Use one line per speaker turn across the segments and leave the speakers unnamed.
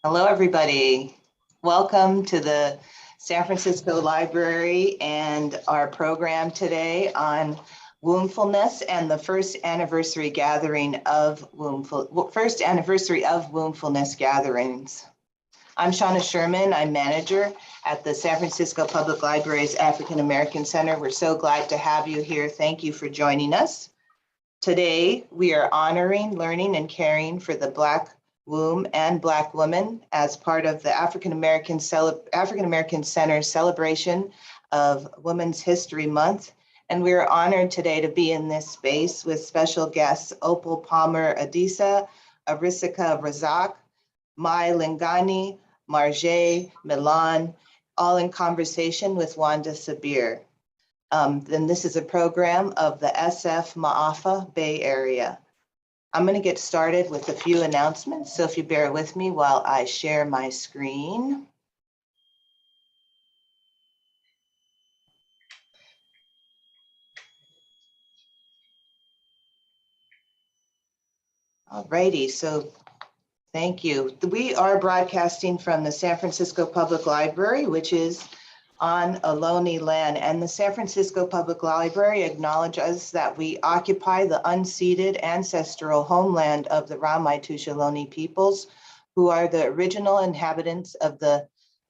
Hello, everybody. Welcome to the San Francisco Library and our program today on Wombfulness and the first anniversary of Wombfulness Gatherings. I'm Shauna Sherman. I'm manager at the San Francisco Public Library's African American Center. We're so glad to have you here. Thank you for joining us. Today, we are honoring, learning, and caring for the Black womb and Black woman as part of the African American Center's celebration of Women's History Month. And we are honored today to be in this space with special guests Opal Palmer Adissa, Arisika Razak, Maï Lingani, Marjé, Milan, all in conversation with Wanda Sabir. Then this is a program of the SF Ma'afa Bay Area. I'm going to get started with a few announcements, so if you bear with me while I share my screen. Alrighty, so thank you. We are broadcasting from the San Francisco Public Library, which is on Ohlone land, and the San Francisco Public Library acknowledges that we occupy the unceded ancestral homeland of the Ramaytush Ohlone peoples, who are the original inhabitants of the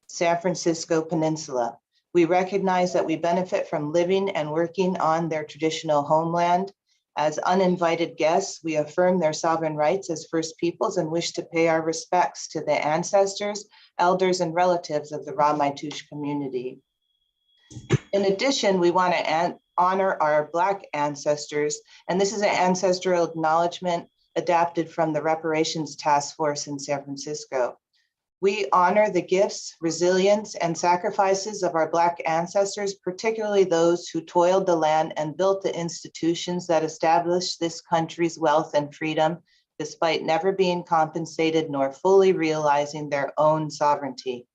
San Francisco Peninsula. We recognize that we benefit from living and working on their traditional homeland. As uninvited guests, we affirm their sovereign rights as First Peoples and wish to pay our respects to the ancestors, elders, and relatives of the Ramaytush community. In addition, we want to honor our Black ancestors, and this is an ancestral acknowledgement adapted from the Reparations Task Force in San Francisco. We honor the gifts, resilience, and sacrifices of our Black ancestors, particularly those who toiled the land and built the institutions that established this country's wealth and freedom, despite never being compensated nor fully realizing their own sovereignty.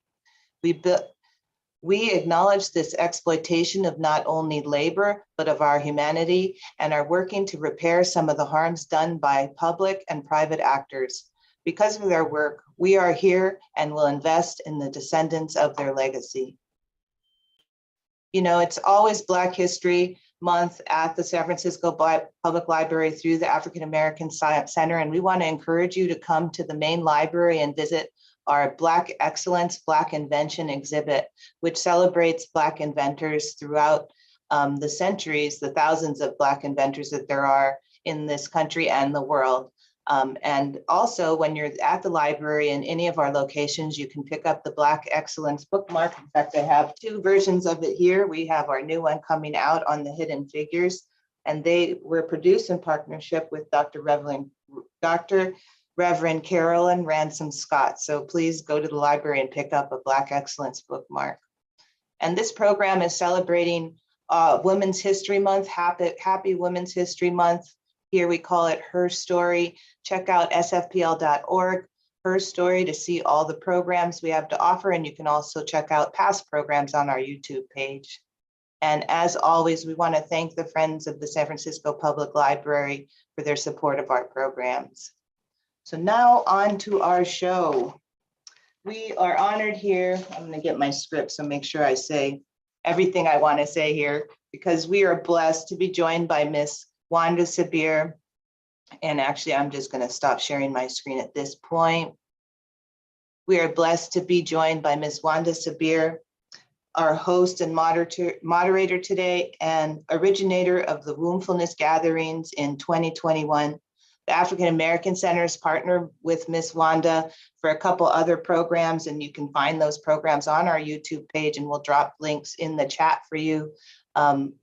We acknowledge this exploitation of not only labor, but of our humanity, and are working to repair some of the harms done by public and private actors. Because of their work, we are here and will invest in the descendants of their legacy. You know, it's always Black History Month at the San Francisco Public Library through the African American Center, and we want to encourage you to come to the main library and visit our Black Excellence, Black Invention exhibit, which celebrates Black inventors throughout the centuries, the thousands of Black inventors that there are in this country and the world. And also, when you're at the library in any of our locations, you can pick up the Black Excellence bookmark. In fact, I have two versions of it here. We have our new one coming out on the hidden figures, and they were produced in partnership with Dr. Reverend Carolyn Ransom Scott. So please go to the library and pick up a Black Excellence bookmark. And this program is celebrating Women's History Month. Happy Women's History Month. Here we call it Her Story. Check out sfpl.org, Her Story, to see all the programs we have to offer. And you can also check out past programs on our YouTube page. And as always, we want to thank the Friends of the San Francisco Public Library for their support of our programs. So now on to our show. We are honored here. I'm going to get my script, so make sure I say everything I want to say here, because we are blessed to be joined by Miss Wanda Sabir. And actually, I'm just going to stop sharing my screen at this point. We are blessed to be joined by Miss Wanda Sabir, our host and moderator today, and originator of the Wombfulness Gatherings in 2021. The African American Center's partnered with Miss Wanda for a couple other programs, and you can find those programs on our YouTube page, and we'll drop links in the chat for you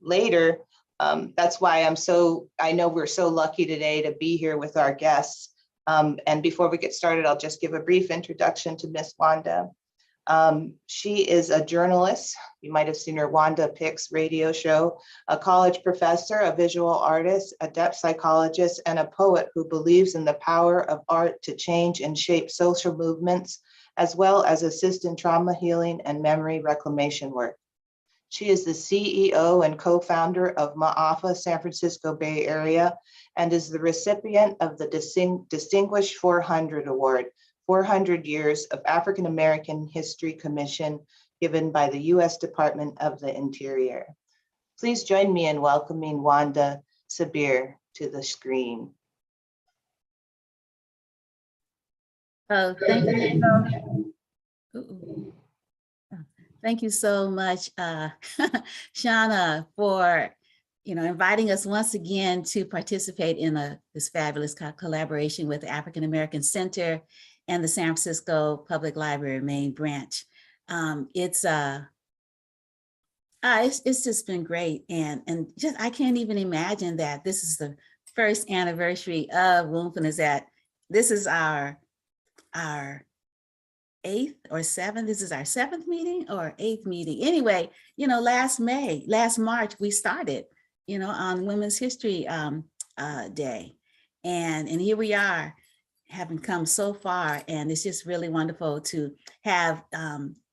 later. That's why I know we're so lucky today to be here with our guests. And before we get started, I'll just give a brief introduction to Miss Wanda. She is a journalist. You might have seen her Wanda Picks radio show, a college professor, a visual artist, a depth psychologist, and a poet who believes in the power of art to change and shape social movements, as well as assist in trauma healing and memory reclamation work. She is the CEO and co-founder of Ma'afa San Francisco Bay Area and is the recipient of the Distinguished 400 Award 400 Years of African American History Commission given by the U.S. Department of the Interior. Please join me in welcoming Wanda Sabir to the screen.
Oh, thank you. Thank you so much, Shauna, for inviting us once again to participate in this fabulous collaboration with the African American Center and the San Francisco Public Library main branch. It's just been great, and just I can't even imagine that this is the first anniversary of Wombfulness. That this is our 8th or 7th. This is our 7th meeting or 8th meeting. Anyway, last March we started, on Women's History Day, and here we are, having come so far, and it's just really wonderful to have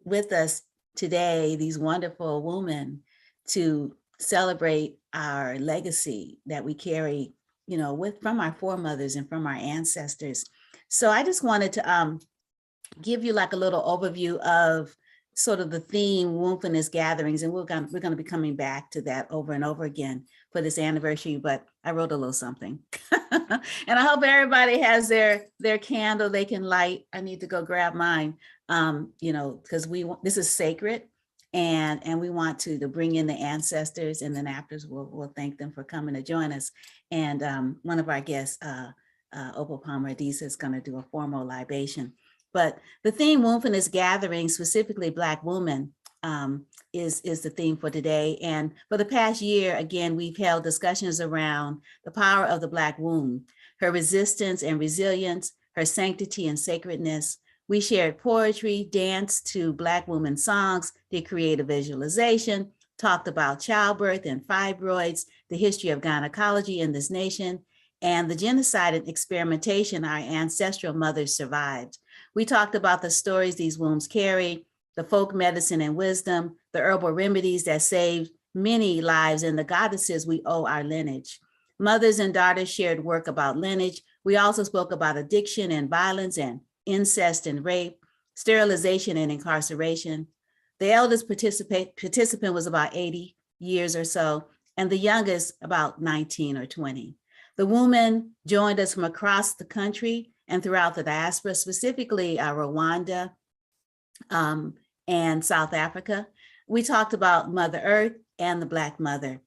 with us today these wonderful women to celebrate our legacy that we carry, from our foremothers and from our ancestors. So I just wanted to give you like a little overview of sort of the theme Wombfulness Gatherings, and we're going to be coming back to that over and over again for this anniversary, but I wrote a little something. And I hope everybody has their candle they can light. I need to go grab mine, because this is sacred, and we want to bring in the ancestors, and then after we'll thank them for coming to join us. And one of our guests, Opal Palmer Adissa, is going to do a formal libation. But the theme Wombfulness Gathering, specifically Black women, is the theme for today. And for the past year, again, we've held discussions around the power of the Black womb, her resistance and resilience, her sanctity and sacredness. We shared poetry, danced to Black women songs, did creative visualization, talked about childbirth and fibroids, the history of gynecology in this nation, and the genocide and experimentation our ancestral mothers survived. We talked about the stories these wombs carry, the folk medicine and wisdom, the herbal remedies that saved many lives, and the goddesses we owe our lineage. Mothers and daughters shared work about lineage. We also spoke about addiction and violence and incest and rape, sterilization and incarceration. The eldest participant was about 80 years or so, and the youngest about 19 or 20. The women joined us from across the country and throughout the diaspora, specifically Rwanda and South Africa. We talked about Mother Earth and the Black mother.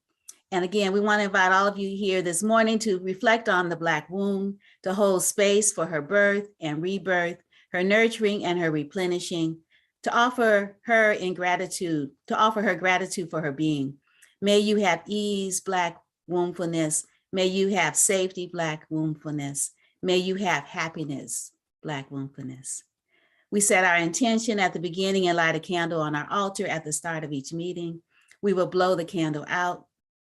And again, we want to invite all of you here this morning to reflect on the Black womb, to hold space for her birth and rebirth, her nurturing and her replenishing, to offer her gratitude for her being. May you have ease, Black wombfulness. May you have safety, Black wombfulness. May you have happiness, Black wombfulness. We set our intention at the beginning and light a candle on our altar at the start of each meeting. We will blow the candle out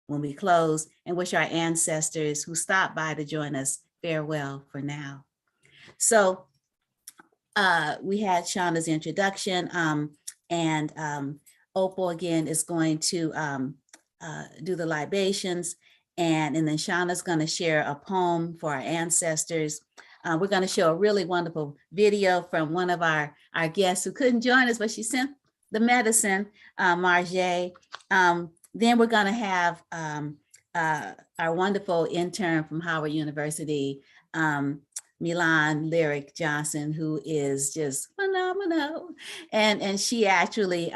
when we close and wish our ancestors who stopped by to join us farewell for now. So we had Shauna's introduction, and Opal again is going to do the libations. And then Shauna's going to share a poem for our ancestors. We're going to show a really wonderful video from one of our guests who couldn't join us, but she sent the medicine, Marjé. Then we're going to have our wonderful intern from Howard University, Milan Lyric Johnson, who is just phenomenal. And she actually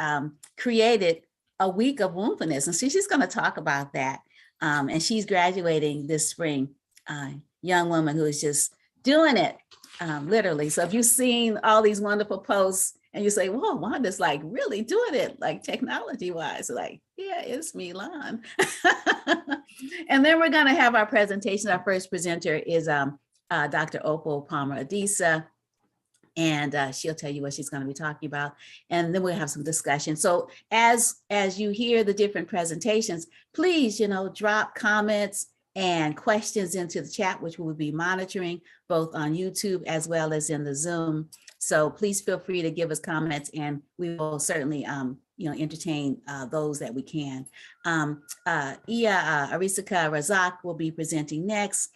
created a week of wombfulness. And so she's going to talk about that. And she's graduating this spring, young woman who is just doing it, literally. So if you've seen all these wonderful posts and you say, whoa, Wanda's like really doing it, like technology wise, like, yeah, it's Milan. And then we're gonna have our presentation. Our first presenter is Dr. Opal Palmer Adissa. And she'll tell you what she's going to be talking about. And then we'll have some discussion. So as you hear the different presentations, please, drop comments and questions into the chat, which we'll be monitoring both on YouTube as well as in the Zoom. So please feel free to give us comments, and we will certainly, entertain those that we can. Arisika Razak will be presenting next.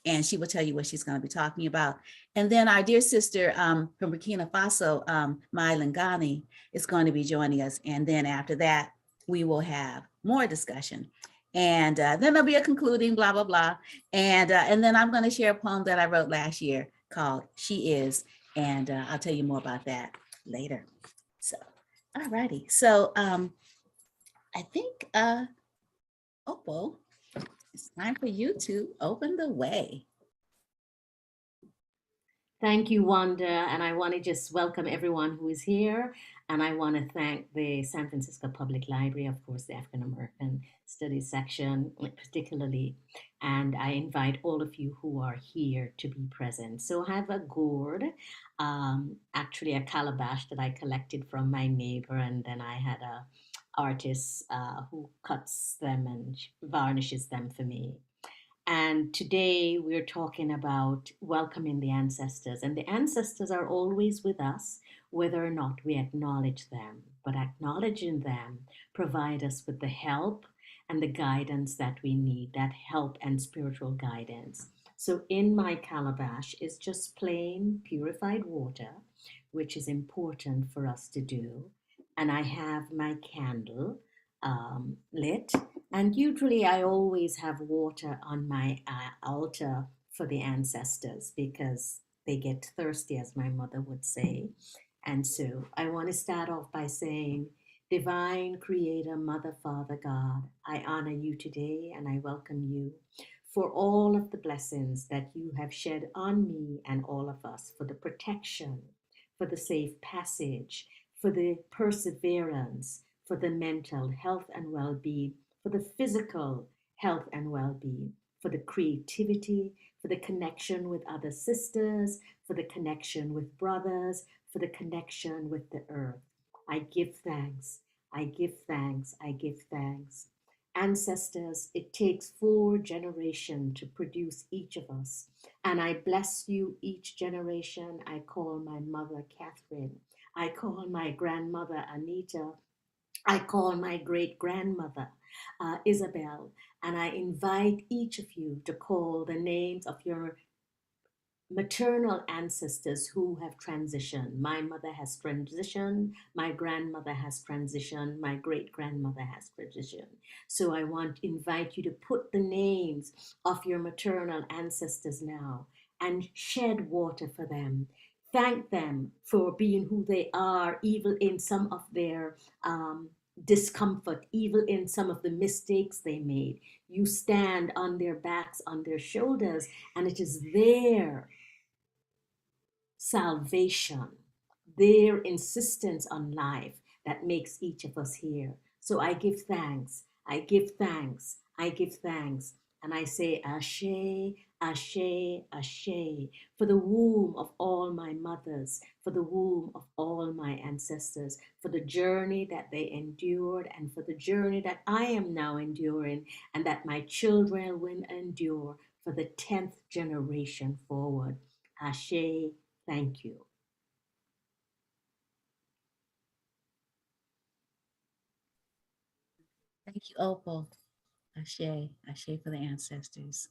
and she will tell you what she's going to be talking about. And then our dear sister from Burkina Faso, Maï Lingani, is going to be joining us. And then after that, we will have more discussion. And then there'll be a concluding blah, blah, blah. And then I'm going to share a poem that I wrote last year called She Is. And I'll tell you more about that later. So, all righty. So I think, Opal, it's time for you to open the way.
Thank you, Wanda. And I want to just welcome everyone who is here. And I want to thank the San Francisco Public Library, of course, the African American Studies section particularly. And I invite all of you who are here to be present. So I have a gourd, actually a calabash that I collected from my neighbor. And then I had a artist who cuts them and varnishes them for me. And today we're talking about welcoming the ancestors. And the ancestors are always with us, whether or not we acknowledge them. But acknowledging them provide us with the help and the guidance that we need, that help and spiritual guidance. So in my calabash is just plain purified water, which is important for us to do. And I have my candle lit. And usually I always have water on my altar for the ancestors because they get thirsty, as my mother would say. And so I want to start off by saying, Divine Creator, Mother, Father, God, I honor you today and I welcome you for all of the blessings that you have shed on me and all of us, for the protection, for the safe passage, for the perseverance, for the mental health and well-being, for the physical health and well-being, for the creativity, for the connection with other sisters, for the connection with brothers, for the connection with the earth. I give thanks, I give thanks, I give thanks. Ancestors, it takes 4 generations to produce each of us. And I bless you each generation. I call my mother Catherine. I call my grandmother Anita. I call my great-grandmother Isabel, and I invite each of you to call the names of your maternal ancestors who have transitioned. My mother has transitioned, my grandmother has transitioned, my great-grandmother has transitioned. So I want to invite you to put the names of your maternal ancestors now and shed water for them. Thank them for being who they are, even in some of their discomfort, even in some of the mistakes they made. You stand on their backs, on their shoulders, and it is their salvation, their insistence on life that makes each of us here. So I give thanks, I give thanks, I give thanks. And I say, Ashe, Ashe, Ashe, for the womb of all my mothers, for the womb of all my ancestors, for the journey that they endured, and for the journey that I am now enduring, and that my children will endure for the 10th generation forward. Ashe, thank you.
Thank you, Opal. Ashe, Ashe for the ancestors.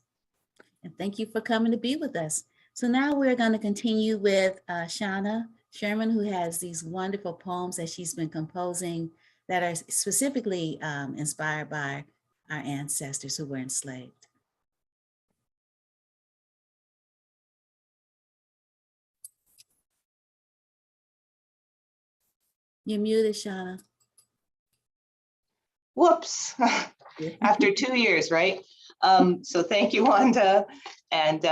And thank you for coming to be with us. So now we're going to continue with Shauna Sherman, who has these wonderful poems that she's been composing that are specifically inspired by our ancestors who were enslaved. You're muted, Shauna.
Whoops. After 2 years, right? So thank you, Wanda. And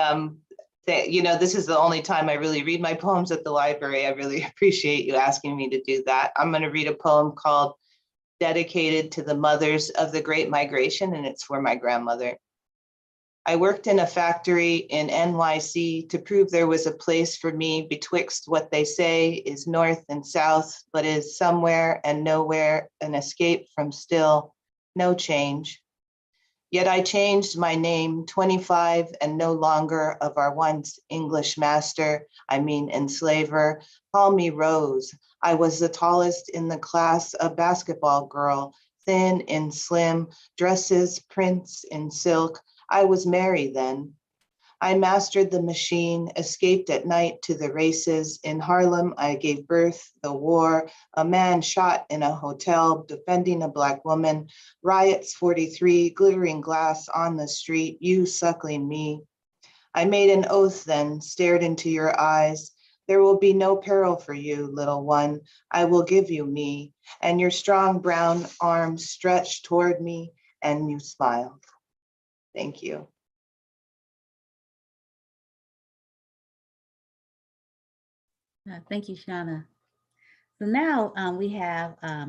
this is the only time I really read my poems at the library. I really appreciate you asking me to do that. I'm going to read a poem called Dedicated to the Mothers of the Great Migration, and it's for my grandmother. I worked in a factory in NYC to prove there was a place for me betwixt what they say is north and south, but is somewhere and nowhere, an escape from still no change. Yet I changed my name 25 and no longer of our once English master, I mean enslaver. Call me Rose. I was the tallest in the class, a basketball girl, thin and slim, dresses, prints in silk. I was Mary then. I mastered the machine, escaped at night to the races. In Harlem, I gave birth, the war, a man shot in a hotel defending a Black woman, riots 43, glittering glass on the street, you suckling me. I made an oath then, stared into your eyes. There will be no peril for you, little one. I will give you me. And your strong brown arms stretched toward me, and you smiled. Thank you.
Thank you, Shauna. So now we have a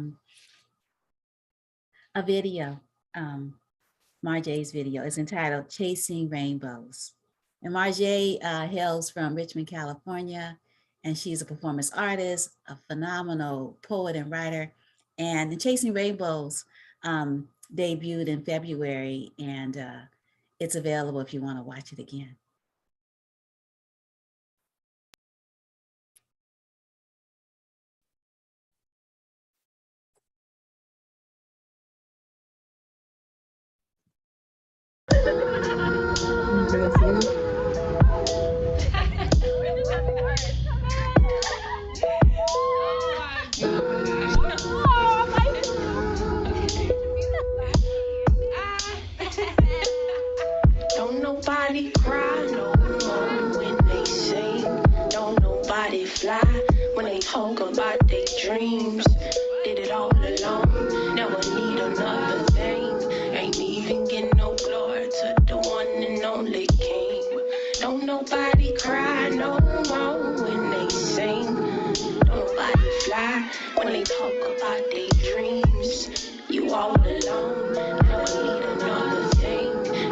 video, Marjé's video. It's entitled Chasing Rainbows. And Marjé hails from Richmond, California, and she's a performance artist, a phenomenal poet and writer. And the Chasing Rainbows debuted in February, and it's available if you want to watch it again.
Don't nobody cry no more when they sing. Don't nobody fly when they talk about their dreams. Did it all alone, never need another thing. Ain't even get no glory to the one and only king. Don't nobody cry no more when they sing. Don't nobody fly when they talk about their dreams. You all alone, never need another thing.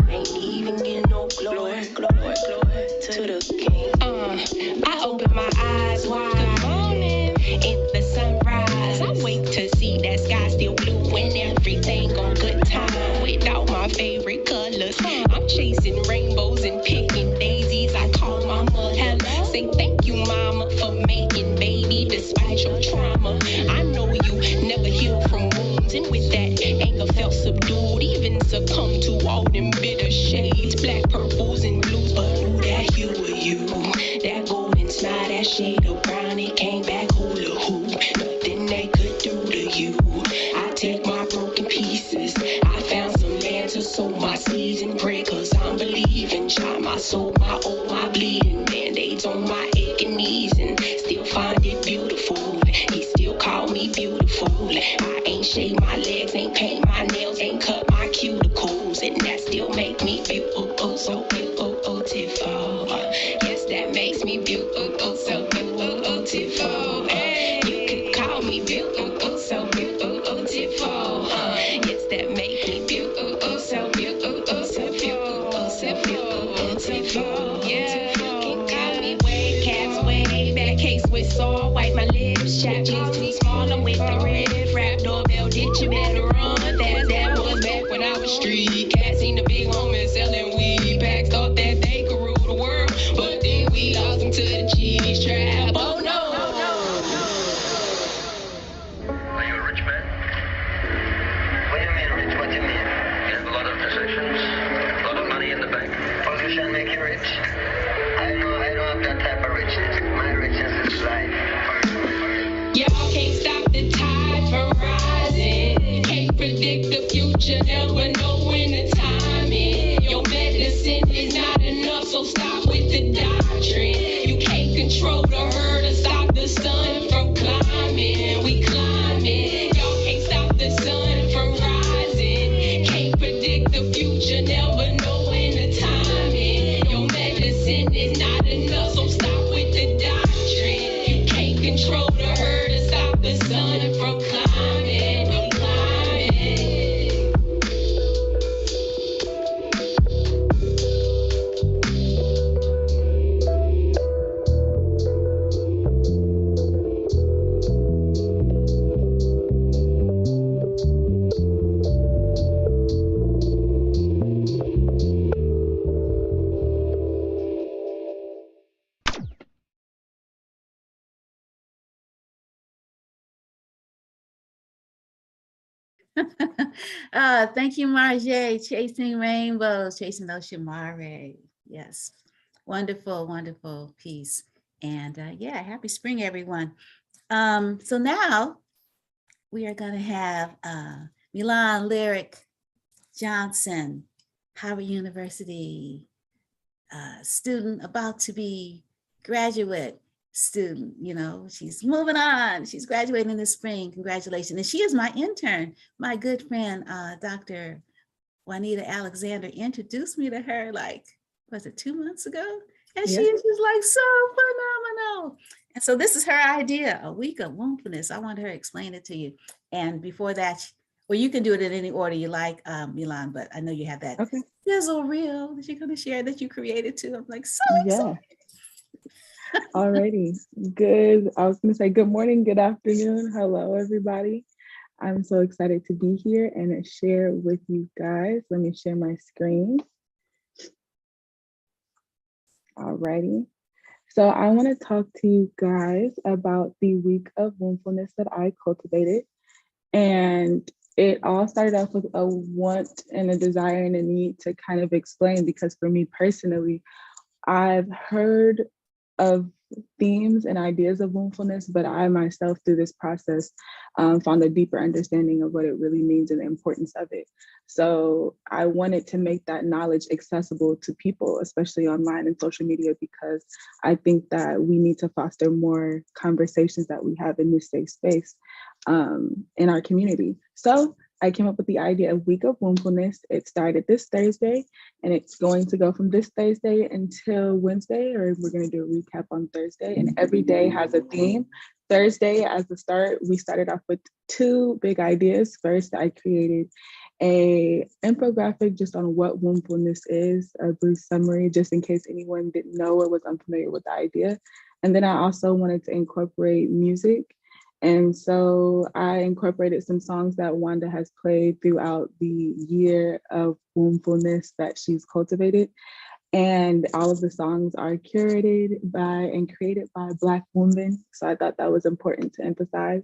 Ain't even get no glory to the king. I open my eyes wide. Good morning, it's the sunrise. I wait to see that sky still blue and everything on good time. Without my favorite colors, I'm chasing rainbows and picking daisies. I call my mother, say thank you, mama, for making baby despite your trauma. I know you never heal from wounds, and with that anger felt subdued, even succumbed to all them bitter shades, black, purples, and blues. But knew that you were you, that golden smile, that shade of brown, it came back hula hoop. Nothing they could do to you. I take my broken pieces. I found some land to sow my seeds and pray, cause I'm believing. Try my soul, my old, my bleeding. Band-aids on my aching knees, and still find it beautiful. He still call me beautiful. I ain't shave my legs, ain't paint my nails, ain't cut my cuticles, and that still make me beautiful, so beautiful. Yes, that makes me beautiful, so beautiful. You could call me beautiful, so beautiful. Yes, that make me beautiful, so beautiful, so beautiful, so beautiful. Yeah, can call me way cats, way back case with saw, wipe my lips, chap jeans too small, I'm with the red rap doorbell, did you better run? That was back when I was street cat, seen the big homies selling weed packs, thought that they could rule the world, but then we lost them to the cheese trap. Oh no.
Are you a rich man? What do you mean rich? What do you mean? You have a lot of possessions, a lot of money in the bank. Position make you rich? I don't have that type of richness. My richness is life.
Y'all can't stop the tide from rising. Can't predict the future, never know when the time is. Your medicine is not enough, so stop with the doctrine. You can't control the herd or stop the sun from climbing. We climbing. Y'all can't stop the sun from rising. Can't predict the future, never know when the time is. Your medicine is not enough, so stop with the doctrine. You can't control the herd or stop the sun from climbing. I'm climbing.
Thank you, Marjé. Chasing rainbows, chasing those shamare. Yes. Wonderful, wonderful piece. And yeah, happy spring, everyone. So now we are going to have Milan Lyric Johnson, Howard University student, about to be graduate student. You know, she's moving on. She's graduating this spring. Congratulations. And she is my intern. My good friend, Dr. Juanita Alexander introduced me to her, like, was it 2 months ago? And she is just like so phenomenal. And so this is her idea, a week of wombfulness. I want her to explain it to you. And before that, well, you can do it in any order you like, Milan, but I know you have that sizzle reel that you're going to share that you created too. I'm like, so excited.
Alrighty, good. I was going to say good morning, good afternoon. Hello, everybody. I'm so excited to be here and share with you guys. Let me share my screen. Alrighty. So I want to talk to you guys about the week of wombfulness that I cultivated. And it all started off with a want and a desire and a need to kind of explain, because for me personally, I've heard of themes and ideas of wombfulness, but I myself through this process found a deeper understanding of what it really means and the importance of it. So I wanted to make that knowledge accessible to people, especially online and social media, because I think that we need to foster more conversations that we have in this safe space in our community. So I came up with the idea of Week of Wombfulness. It started this Thursday, and it's going to go from this Thursday until Wednesday, or we're going to do a recap on Thursday. And every day has a theme. Thursday, as the start, we started off with 2 big ideas. First, I created a infographic just on what wombfulness is, a brief summary, just in case anyone didn't know or was unfamiliar with the idea. And then I also wanted to incorporate music. And so I incorporated some songs that Wanda has played throughout the year of wombfulness that she's cultivated. And all of the songs are curated by and created by Black women. So I thought that was important to emphasize.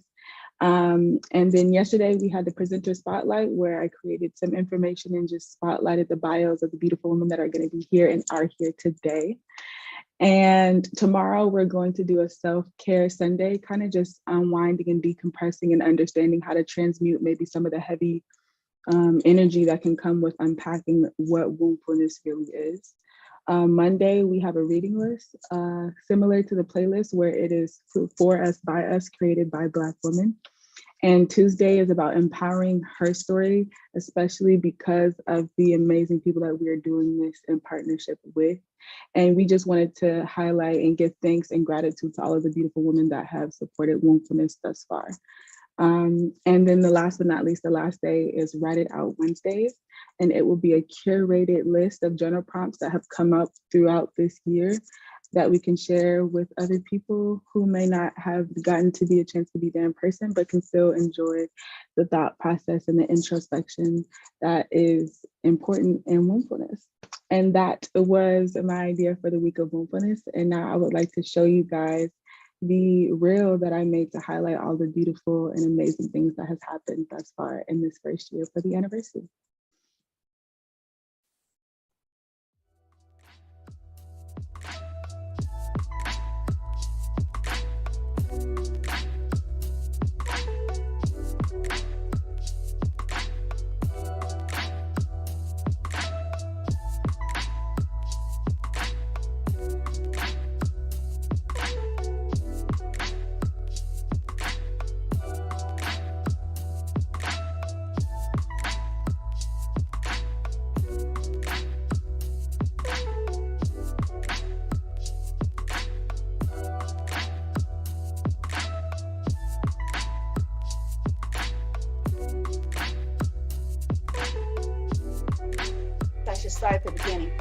And then yesterday we had the presenter spotlight, where I created some information and just spotlighted the bios of the beautiful women that are going to be here and are here today. And tomorrow we're going to do a self-care Sunday, kind of just unwinding and decompressing and understanding how to transmute maybe some of the heavy energy that can come with unpacking what wombfulness really is. Monday, we have a reading list similar to the playlist, where it is for us, by us, created by Black women. And Tuesday is about empowering her story, especially because of the amazing people that we are doing this in partnership with. And we just wanted to highlight and give thanks and gratitude to all of the beautiful women that have supported wombfulness thus far. And then the last but not least, the last day is Write It Out Wednesdays. And it will be a curated list of journal prompts that have come up throughout this year that we can share with other people who may not have gotten to be a chance to be there in person, but can still enjoy the thought process and the introspection that is important in wombfulness. And that was my idea for the week of wombfulness. And now I would like to show you guys the reel that I made to highlight all the beautiful and amazing things that has happened thus far in this first year for the anniversary.
Start at the beginning.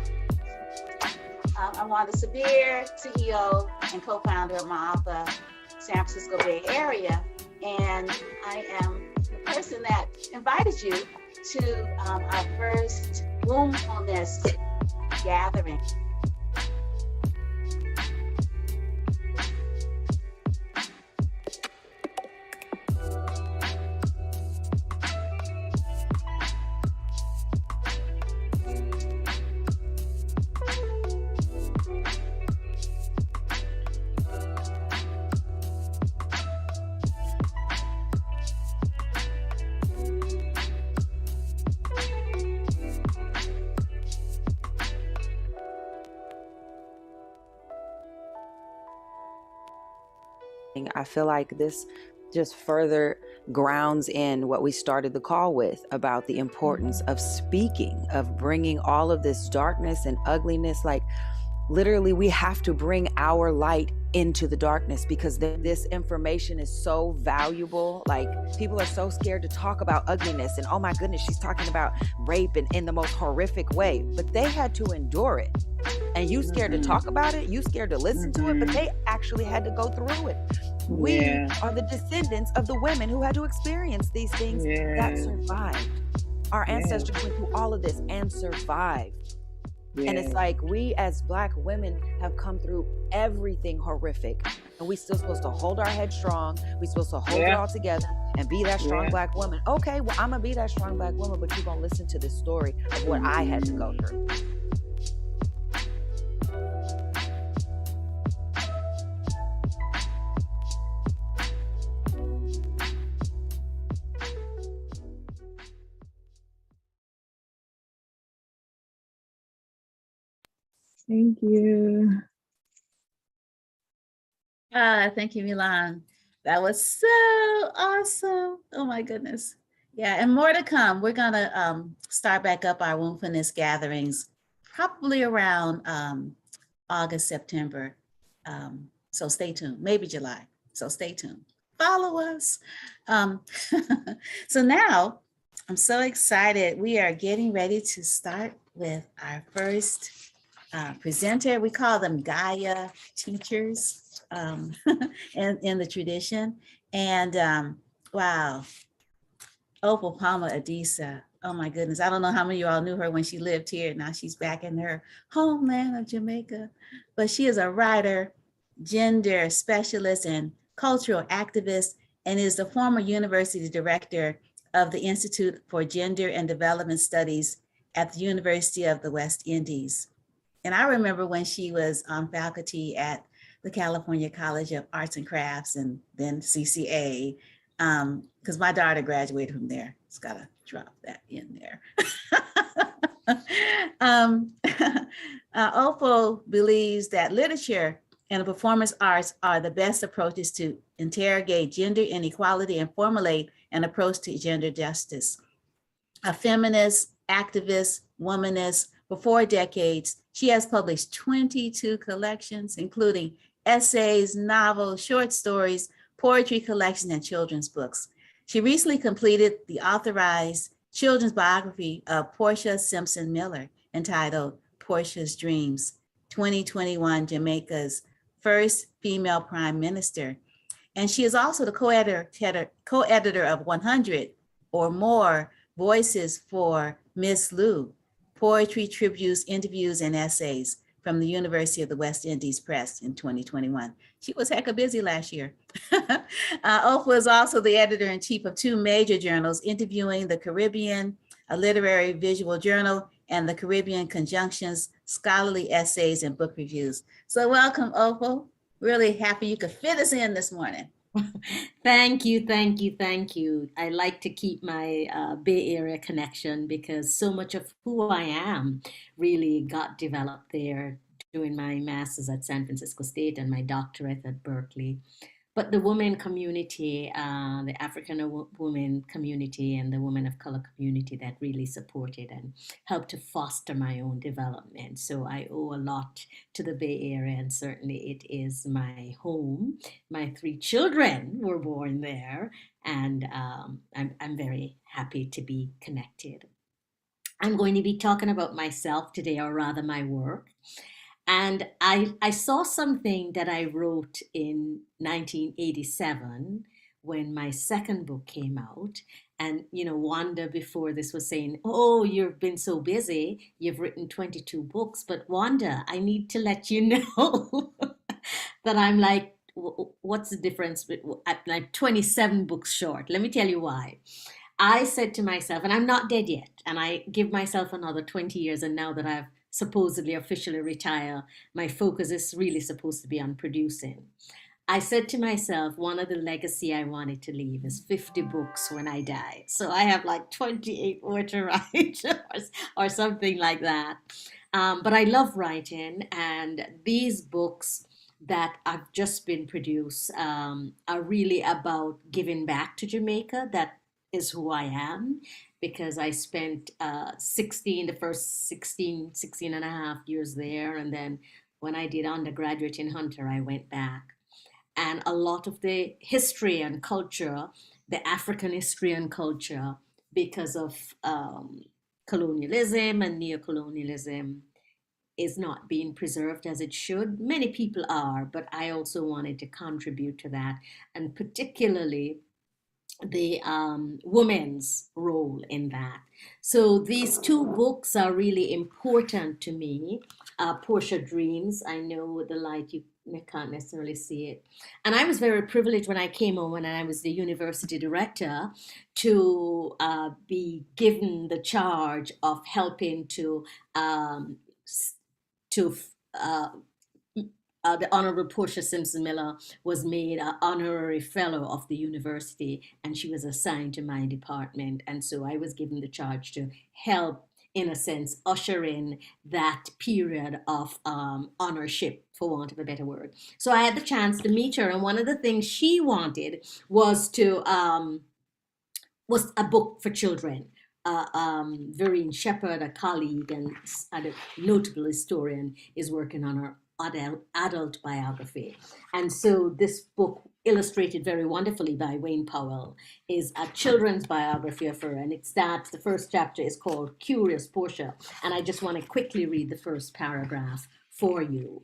I'm Wanda Sabir, CEO and co-founder of Ma'afa, San Francisco Bay Area, and I am the person that invited you to our first Wombfulness Gathering.
speaking, I feel like this just further grounds in what we started the call with about the importance of speaking, of bringing all of this darkness and ugliness. Like, literally, we have to bring our light into the darkness because this information is so valuable. Like, people are so scared to talk about ugliness and, oh my goodness, she's talking about rape and in the most horrific way, but they had to endure it. And you scared to talk about it, you scared to listen to it, but they actually had to go through it. We are the descendants of the women who had to experience these things that survived. Our ancestors went through all of this and survived. And it's like, we as Black women have come through everything horrific, and we still supposed to hold our head strong. We supposed to hold it all together and be that strong Black woman. Okay, well, I'm gonna be that strong Black woman, but you're gonna listen to this story of what I had to go through.
Thank you.
Thank you, Milan. That was so awesome. Oh my goodness. Yeah, and more to come. We're gonna start back up our Wombfulness gatherings probably around August, September. So stay tuned, maybe July. So stay tuned. Follow us. So now I'm so excited. We are getting ready to start with our first presenter. We call them Gaia teachers in the tradition. And wow, Opal Palmer Adissa. Oh my goodness. I don't know how many of you all knew her when she lived here. Now she's back in her homeland of Jamaica. But she is a writer, gender specialist, and cultural activist, and is the former university director of the Institute for Gender and Development Studies at the University of the West Indies. And I remember when she was on faculty at the California College of Arts and Crafts and then CCA, because my daughter graduated from there. It's gotta drop that in there. Opal believes that literature and the performance arts are the best approaches to interrogate gender inequality and formulate an approach to gender justice. A feminist, activist, womanist, for 4 decades, she has published 22 collections, including essays, novels, short stories, poetry collections, and children's books. She recently completed the authorized children's biography of Portia Simpson Miller, entitled Portia's Dreams, 2021 Jamaica's first female prime minister. And she is also the co-editor of 100 or More Voices for Miss Lou, poetry, tributes, interviews, and essays from the University of the West Indies Press in 2021. She was hecka busy last year. Opal is also the editor-in-chief of 2 major journals, Interviewing the Caribbean, a literary visual journal, and the Caribbean Conjunctions, scholarly essays and book reviews. So welcome, Opal. Really happy you could fit us in this morning.
Thank you, thank you, thank you. I like to keep my Bay Area connection because so much of who I am really got developed there doing my master's at San Francisco State and my doctorate at Berkeley. But the women community, the African women community and the women of color community that really supported and helped to foster my own development. So I owe a lot to the Bay Area, and certainly it is my home. My 3 children were born there, and I'm very happy to be connected. I'm going to be talking about myself today, or rather my work. And I saw something that I wrote in 1987 when my second book came out. And, you know, Wanda before this was saying, oh, you've been so busy. You've written 22 books. But Wanda, I need to let you know that I'm like, what's the difference? I'm like 27 books short. Let me tell you why. I said to myself, and I'm not dead yet, and I give myself another 20 years. And now that I've supposedly officially retire, my focus is really supposed to be on producing. I said to myself, one of the legacy I wanted to leave is 50 books when I die. So I have like 28 more to write or something like that. But I love writing, and these books that have just been produced are really about giving back to Jamaica. That is who I am, because I spent the first 16 and a half years there. And then when I did undergraduate in Hunter, I went back. And a lot of the history and culture, the African history and culture, because of colonialism and neocolonialism, is not being preserved as it should. Many people are, but I also wanted to contribute to that, and particularly the woman's role in that. So these two books are really important to me. Portia Dreams, I know the light, you can't necessarily see it. And I was very privileged when I came on, when I was the university director, to be given the charge of helping um, to the Honorable Portia Simpson Miller was made an honorary fellow of the university, and she was assigned to my department. And so I was given the charge to help, in a sense, usher in that period of honorship, for want of a better word. So I had the chance to meet her, and one of the things she wanted was was a book for children. Vereen Shepherd, a colleague and a notable historian, is working on her adult biography. And so this book, illustrated very wonderfully by Wayne Powell, is a children's biography of her. And it starts, the first chapter is called Curious Portia. And I just want to quickly read the first paragraph for you.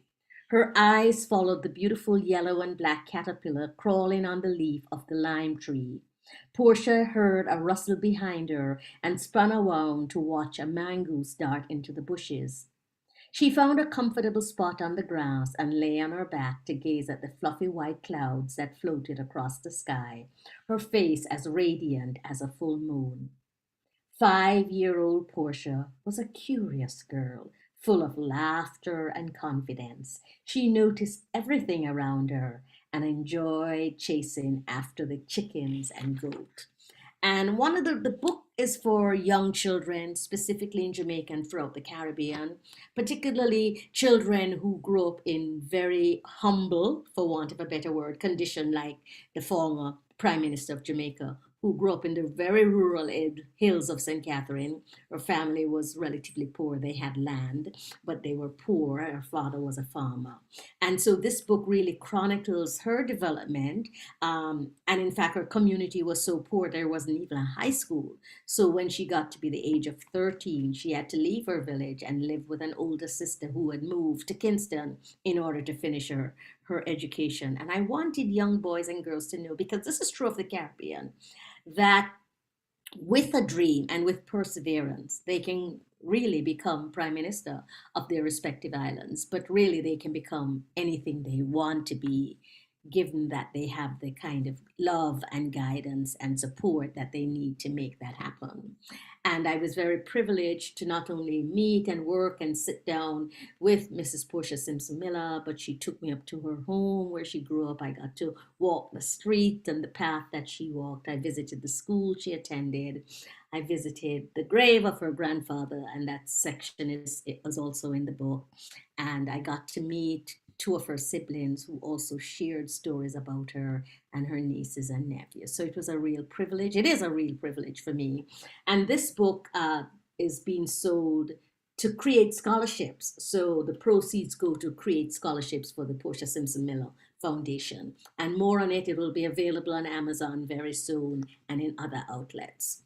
Her eyes followed the beautiful yellow and black caterpillar crawling on the leaf of the lime tree. Portia heard a rustle behind her and spun around to watch a mongoose dart into the bushes. She found a comfortable spot on the grass and lay on her back to gaze at the fluffy white clouds that floated across the sky, her face as radiant as a full moon. 5-year-old Portia was a curious girl, full of laughter and confidence. She noticed everything around her and enjoyed chasing after the chickens and goat. And one of the book is for young children, specifically in Jamaica and throughout the Caribbean, particularly children who grew up in very humble, for want of a better word, condition, like the former Prime Minister of Jamaica, who grew up in the very rural hills of St. Catherine. Her family was relatively poor. They had land, but they were poor. Her father was a farmer. And so this book really chronicles her development. And in fact, her community was so poor, there wasn't even a high school. So when she got to be the age of 13, she had to leave her village and live with an older sister who had moved to Kingston in order to finish her education. And I wanted young boys and girls to know, because this is true of the Caribbean, that with a dream and with perseverance, they can really become prime minister of their respective islands, but really they can become anything they want to be, given that they have the kind of love and guidance and support that they need to make that happen. And I was very privileged to not only meet and work and sit down with Mrs. Portia Simpson Miller, but she took me up to her home where she grew up. I got to walk the street and the path that she walked. I visited the school she attended. I visited the grave of her grandfather, and that section was also in the book. And I got to meet 2 of her siblings who also shared stories about her, and her nieces and nephews. So it was a real privilege. It is a real privilege for me. And this book is being sold to create scholarships. So the proceeds go to create scholarships for the Portia Simpson Miller Foundation. And more on it, it will be available on Amazon very soon and in other outlets.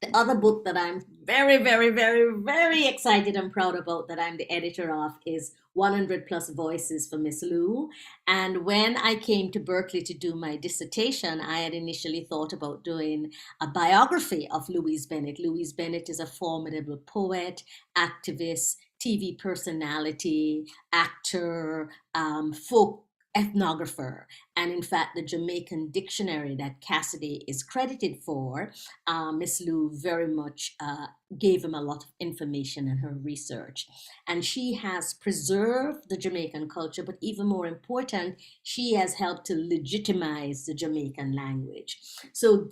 The other book that I'm very, very, very, very excited and proud about, that I'm the editor of, is 100 Plus Voices for Miss Lou. And when I came to Berkeley to do my dissertation, I had initially thought about doing a biography of Louise Bennett. Louise Bennett is a formidable poet, activist, TV personality, actor, folk ethnographer. And in fact, the Jamaican dictionary that Cassidy is credited for, Miss Lou very much gave him a lot of information in her research. And she has preserved the Jamaican culture, but even more important, she has helped to legitimize the Jamaican language. So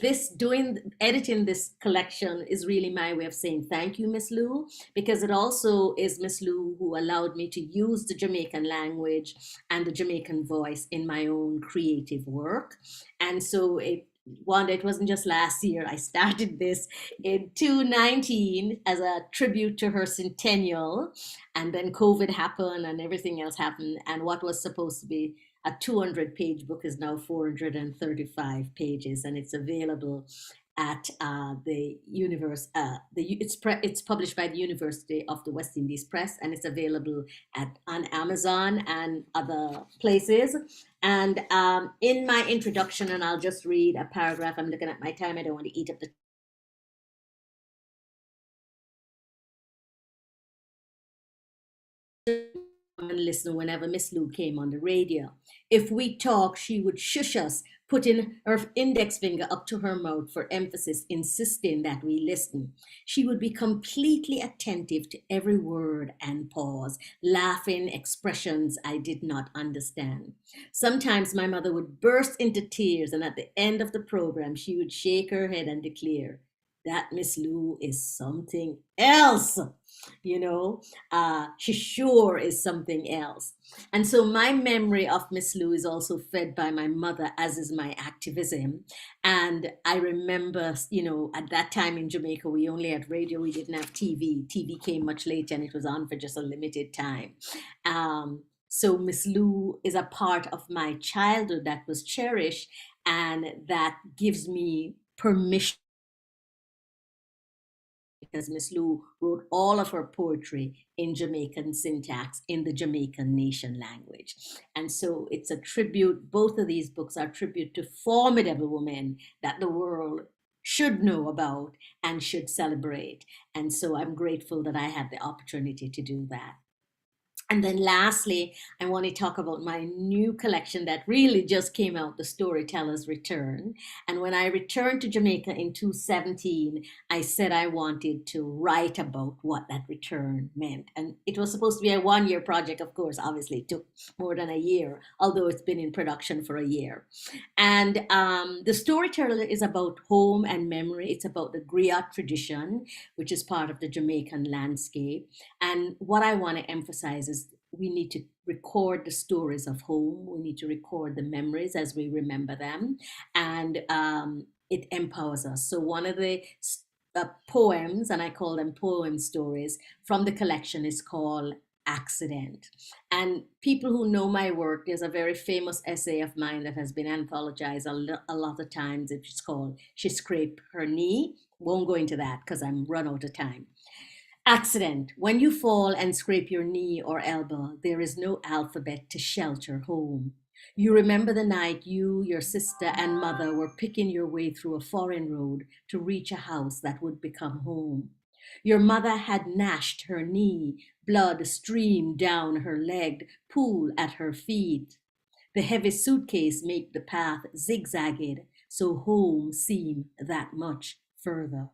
editing this collection is really my way of saying thank you, Miss Lou, because it also is Miss Lou who allowed me to use the Jamaican language and the Jamaican voice in my own creative work. And so Wanda, it wasn't just last year. I started this in 2019 as a tribute to her centennial. And then COVID happened and everything else happened. And what was supposed to be a 200-page book is now 435 pages. And it's available at the universe. It's published by the University of the West Indies Press, and it's available on Amazon and other places. And in my introduction, and I'll just read a paragraph. I'm looking at my time. I don't want to eat up the and listen whenever Miss Lou came on the radio. If we talk, she would shush us, putting her index finger up to her mouth for emphasis, insisting that we listen. She would be completely attentive to every word and pause, laughing expressions I did not understand. Sometimes my mother would burst into tears, and at the end of the program, she would shake her head and declare, "That Miss Lou is something else." She sure is something else. And so my memory of Miss Lou is also fed by my mother, as is my activism. And I remember, at that time in Jamaica, we only had radio, we didn't have TV. TV came much later and it was on for just a limited time. So Miss Lou is a part of my childhood that was cherished, and that gives me permission, because Miss Lou wrote all of her poetry in Jamaican syntax, in the Jamaican nation language. And so it's a tribute, both of these books are a tribute to formidable women that the world should know about and should celebrate. And so I'm grateful that I had the opportunity to do that. And then lastly, I want to talk about my new collection that really just came out, The Storyteller's Return. And when I returned to Jamaica in 2017, I said I wanted to write about what that return meant. And it was supposed to be a one-year project, of course. Obviously, it took more than a year, although it's been in production for a year. And The Storyteller is about home and memory. It's about the griot tradition, which is part of the Jamaican landscape. And what I want to emphasize is we need to record the stories of home. We need to record the memories as we remember them. And it empowers us. So one of the poems, and I call them poem stories, from the collection is called Accident. And people who know my work, there's a very famous essay of mine that has been anthologized a lot of times. It's called She Scraped Her Knee. Won't go into that because I'm run out of time. Accident. When you fall and scrape your knee or elbow, there is no alphabet to shelter home. You remember the night you, your sister, and mother were picking your way through a foreign road to reach a house that would become home. Your mother had gnashed her knee, blood streamed down her leg, pool at her feet. The heavy suitcase made the path zigzagged, so home seemed that much further.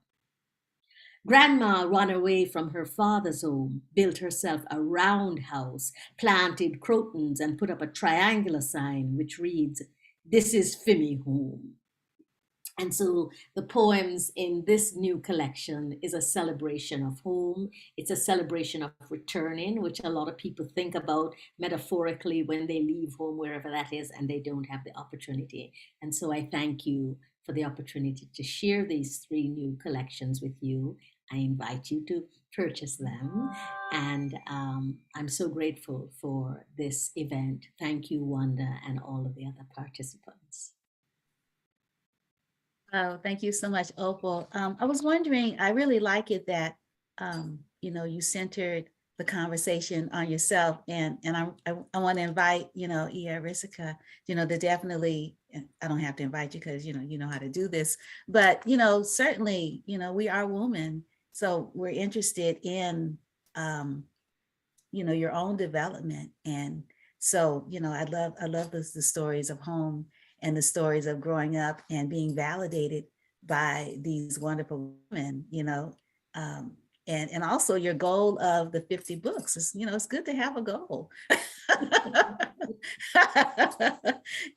Grandma ran away from her father's home, built herself a roundhouse, planted crotons, and put up a triangular sign which reads, "This is Fimi home." And so the poems in this new collection is a celebration of home. It's a celebration of returning, which a lot of people think about metaphorically when they leave home, wherever that is, and they don't have the opportunity. And so I thank you for the opportunity to share these 3 new collections with you. I invite you to purchase them. And I'm so grateful for this event. Thank you, Wanda, and all of the other participants.
Oh, thank you so much, Opal. I was wondering, I really like it that, you centered the conversation on yourself, and I want to invite, Arisika, to definitely, I don't have to invite you because, you know how to do this, but, certainly, we are women. So we're interested in, your own development. And so, I love the stories of home and the stories of growing up and being validated by these wonderful women, And also your goal of the 50 books is, it's good to have a goal.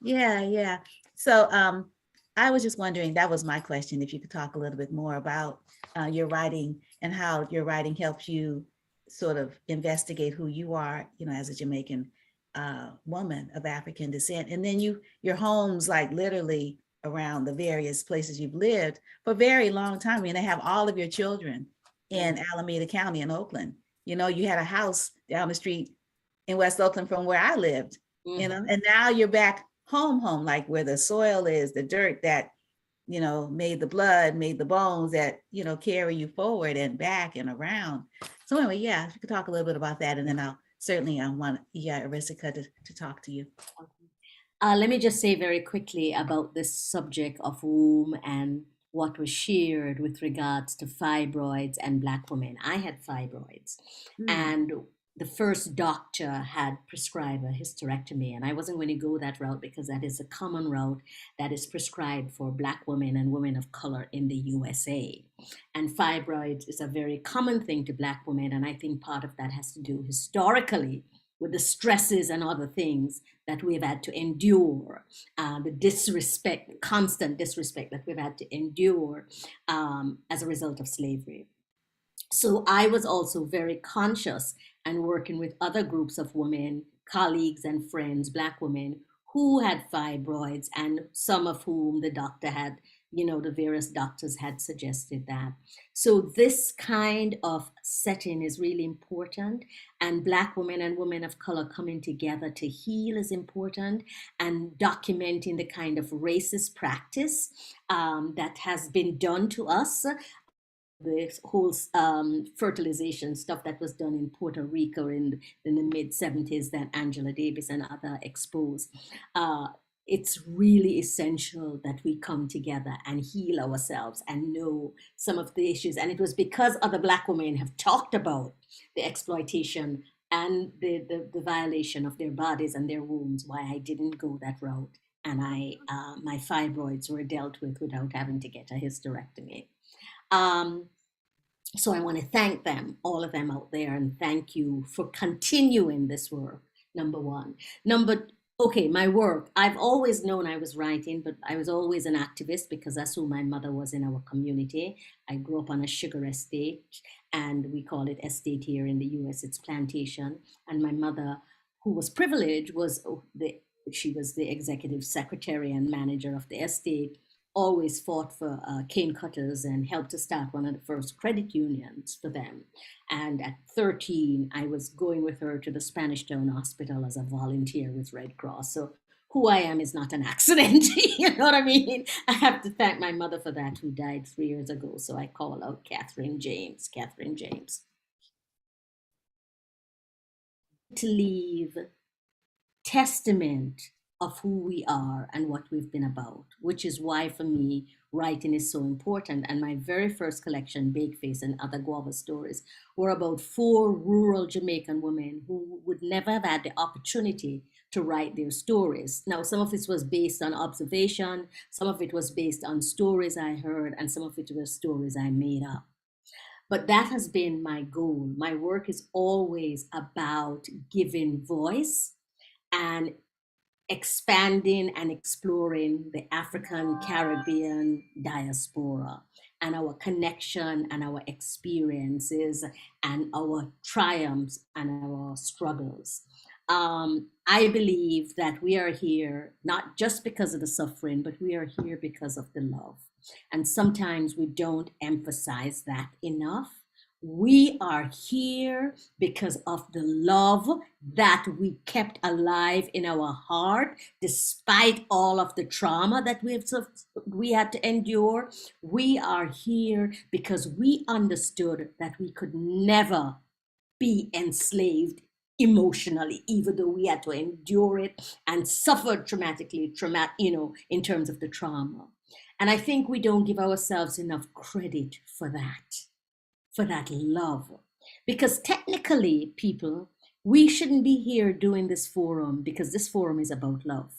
Yeah. So I was just wondering, that was my question, if you could talk a little bit more about your writing and how your writing helps you sort of investigate who you are, as a Jamaican woman of African descent. And then your homes, like literally around the various places you've lived for a very long time. I mean, they have all of your children in Alameda County in Oakland. You had a house down the street in West Oakland from where I lived, and now you're back home, like where the soil is, the dirt that, made the blood, made the bones that, carry you forward and back and around. So anyway, yeah, if you could talk a little bit about that, and then I'll certainly want Arisika to talk to you.
Let me just say very quickly about this subject of womb and what was shared with regards to fibroids and Black women. I had fibroids, and the first doctor had prescribed a hysterectomy, and I wasn't going to go that route because that is a common route that is prescribed for Black women and women of color in the USA. And fibroids is a very common thing to Black women, and I think part of that has to do historically with the stresses and other things that we've had to endure, the disrespect, constant disrespect that we've had to endure as a result of slavery. So I was also very conscious and working with other groups of women, colleagues and friends, Black women who had fibroids, and some of whom the doctor had, the various doctors had suggested that. So this kind of setting is really important, and Black women and women of color coming together to heal is important, and documenting the kind of racist practice that has been done to us. The whole fertilization stuff that was done in Puerto Rico in the mid-70s that Angela Davis and others exposed. It's really essential that we come together and heal ourselves and know some of the issues. And it was because other Black women have talked about the exploitation and the violation of their bodies and their wombs why I didn't go that route. And my fibroids were dealt with without having to get a hysterectomy. So I want to thank them, all of them out there, and thank you for continuing this work, number one. Okay, my work. I've always known I was writing, but I was always an activist because that's who my mother was in our community. I grew up on a sugar estate, and we call it estate here in the US, it's plantation. And my mother, who was privileged, she was the executive secretary and manager of the estate, always fought for cane cutters and helped to start one of the first credit unions for them. And at 13, I was going with her to the Spanish Town Hospital as a volunteer with Red Cross. So who I am is not an accident, you know what I mean? I have to thank my mother for that, who died 3 years ago. So I call out Catherine James. To leave testament of who we are and what we've been about, which is why for me, writing is so important. And my very first collection, Bakeface and Other Guava Stories, were about 4 rural Jamaican women who would never have had the opportunity to write their stories. Now, some of it was based on observation, some of it was based on stories I heard, and some of it were stories I made up. But that has been my goal. My work is always about giving voice and expanding and exploring the African Caribbean diaspora and our connection and our experiences and our triumphs and our struggles. I believe that we are here not just because of the suffering, but we are here because of the love. And sometimes we don't emphasize that enough. We are here because of the love that we kept alive in our heart, despite all of the trauma that we had to endure. We are here because we understood that we could never be enslaved emotionally, even though we had to endure it and suffer traumatically, in terms of the trauma. And I think we don't give ourselves enough credit for that love. Because technically, people, we shouldn't be here doing this forum because this forum is about love.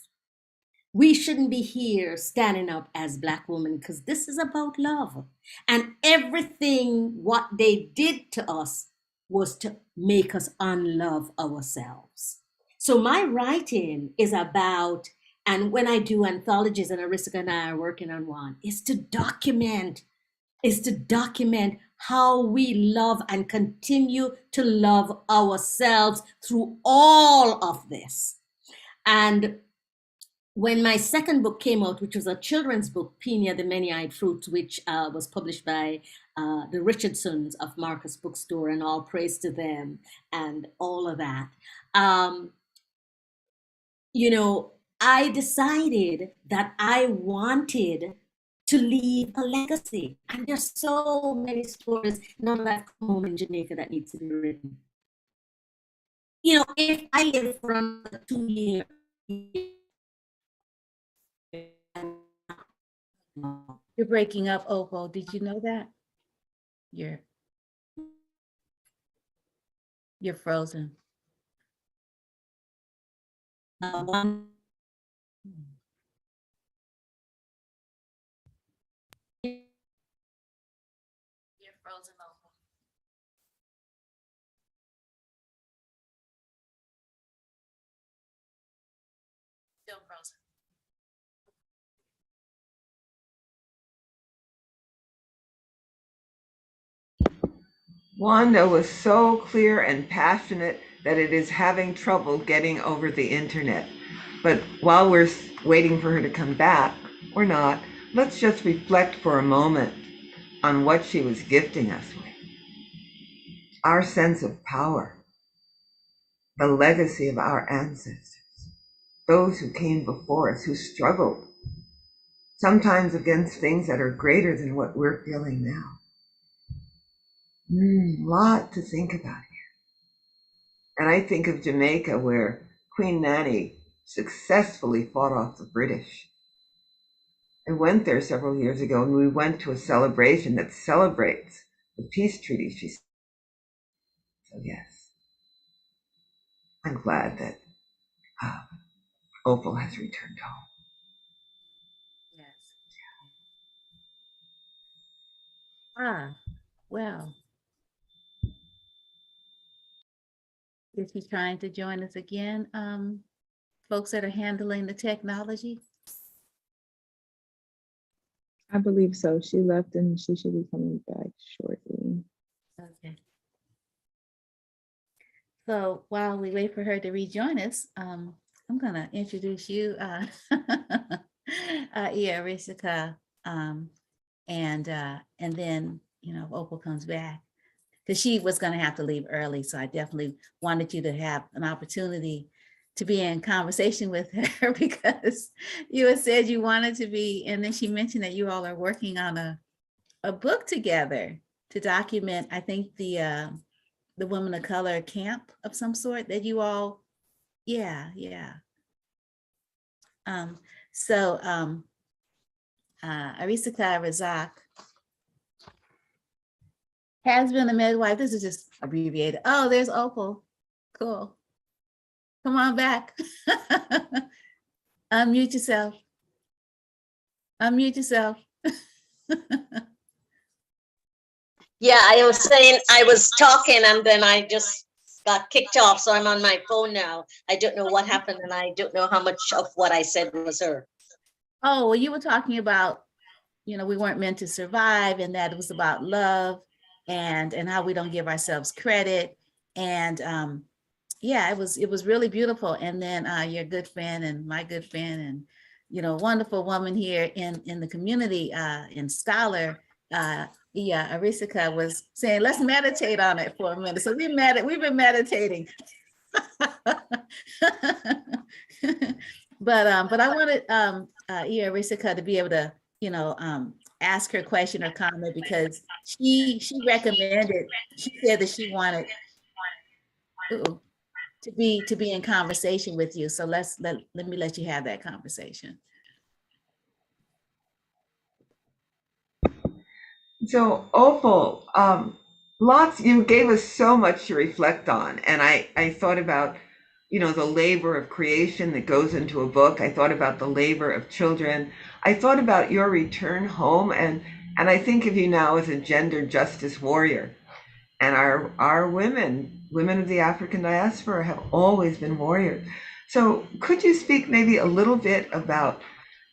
we shouldn't be here standing up as Black women because this is about love. And everything what they did to us was to make us unlove ourselves. So my writing is about, and when I do anthologies, and Arisika and I are working on one, is to document how we love and continue to love ourselves through all of this. And when my second book came out, which was a children's book, Pina the Many-Eyed Fruit, which was published by the Richardsons of Marcus Bookstore, and all praise to them and all of that, you know, I decided that I wanted to leave a legacy. And there's so many stories, none of that come home in Jamaica that needs to be written. You know, if I live for another 2 years,
You're breaking up, Opal. Did you know that? You're frozen.
one,
You're frozen, Opal. Still frozen.
Wanda was so clear and passionate that it is having trouble getting over the internet. But while we're waiting for her to come back, or not, let's just reflect for a moment on what she was gifting us with. Our sense of power, the legacy of our ancestors, those who came before us, who struggled, sometimes against things that are greater than what we're feeling now. Lot to think about here. And I think of Jamaica, where Queen Nanny successfully fought off the British. I went there several years ago, and we went to a celebration that celebrates the peace treaty she signed. So yes, I'm glad that Opal has returned home.
Yes. Well. Is he trying to join us again? Folks that are handling the technology?
I believe so. She left and she should be coming back shortly.
Okay. So while we wait for her to rejoin us, I'm gonna introduce you, Arisika, and then, you know, if Opal comes back, because she was gonna have to leave early. So I definitely wanted you to have an opportunity to be in conversation with her because you had said you wanted to be, and then she mentioned that you all are working on a book together to document, I think, the women of color camp of some sort that you all, yeah. Arisika Razak has been a midwife. This is just abbreviated. Oh, there's Opal. Cool. Come on back. Unmute yourself. Unmute yourself.
Yeah, I was saying, I was talking and then I just got kicked off. So I'm on my phone now. I don't know what happened and I don't know how much of what I said was her.
Oh, well, you were talking about, you know, we weren't meant to survive, and that it was about love and how we don't give ourselves credit. And yeah, it was really beautiful. And then your good friend and my good friend and, you know, wonderful woman here in the community and scholar, Arisika was saying, let's meditate on it for a minute. So we've been meditating. But I wanted Arisika to be able to, you know, ask her question or comment, because she recommended, she said that she wanted to be in conversation with you. So let me let you have that conversation.
So Opal, you gave us so much to reflect on. And I thought about the labor of creation that goes into a book. I thought about the labor of children. I thought about your return home, and I think of you now as a gender justice warrior. And our women of the African diaspora have always been warriors. So could you speak maybe a little bit about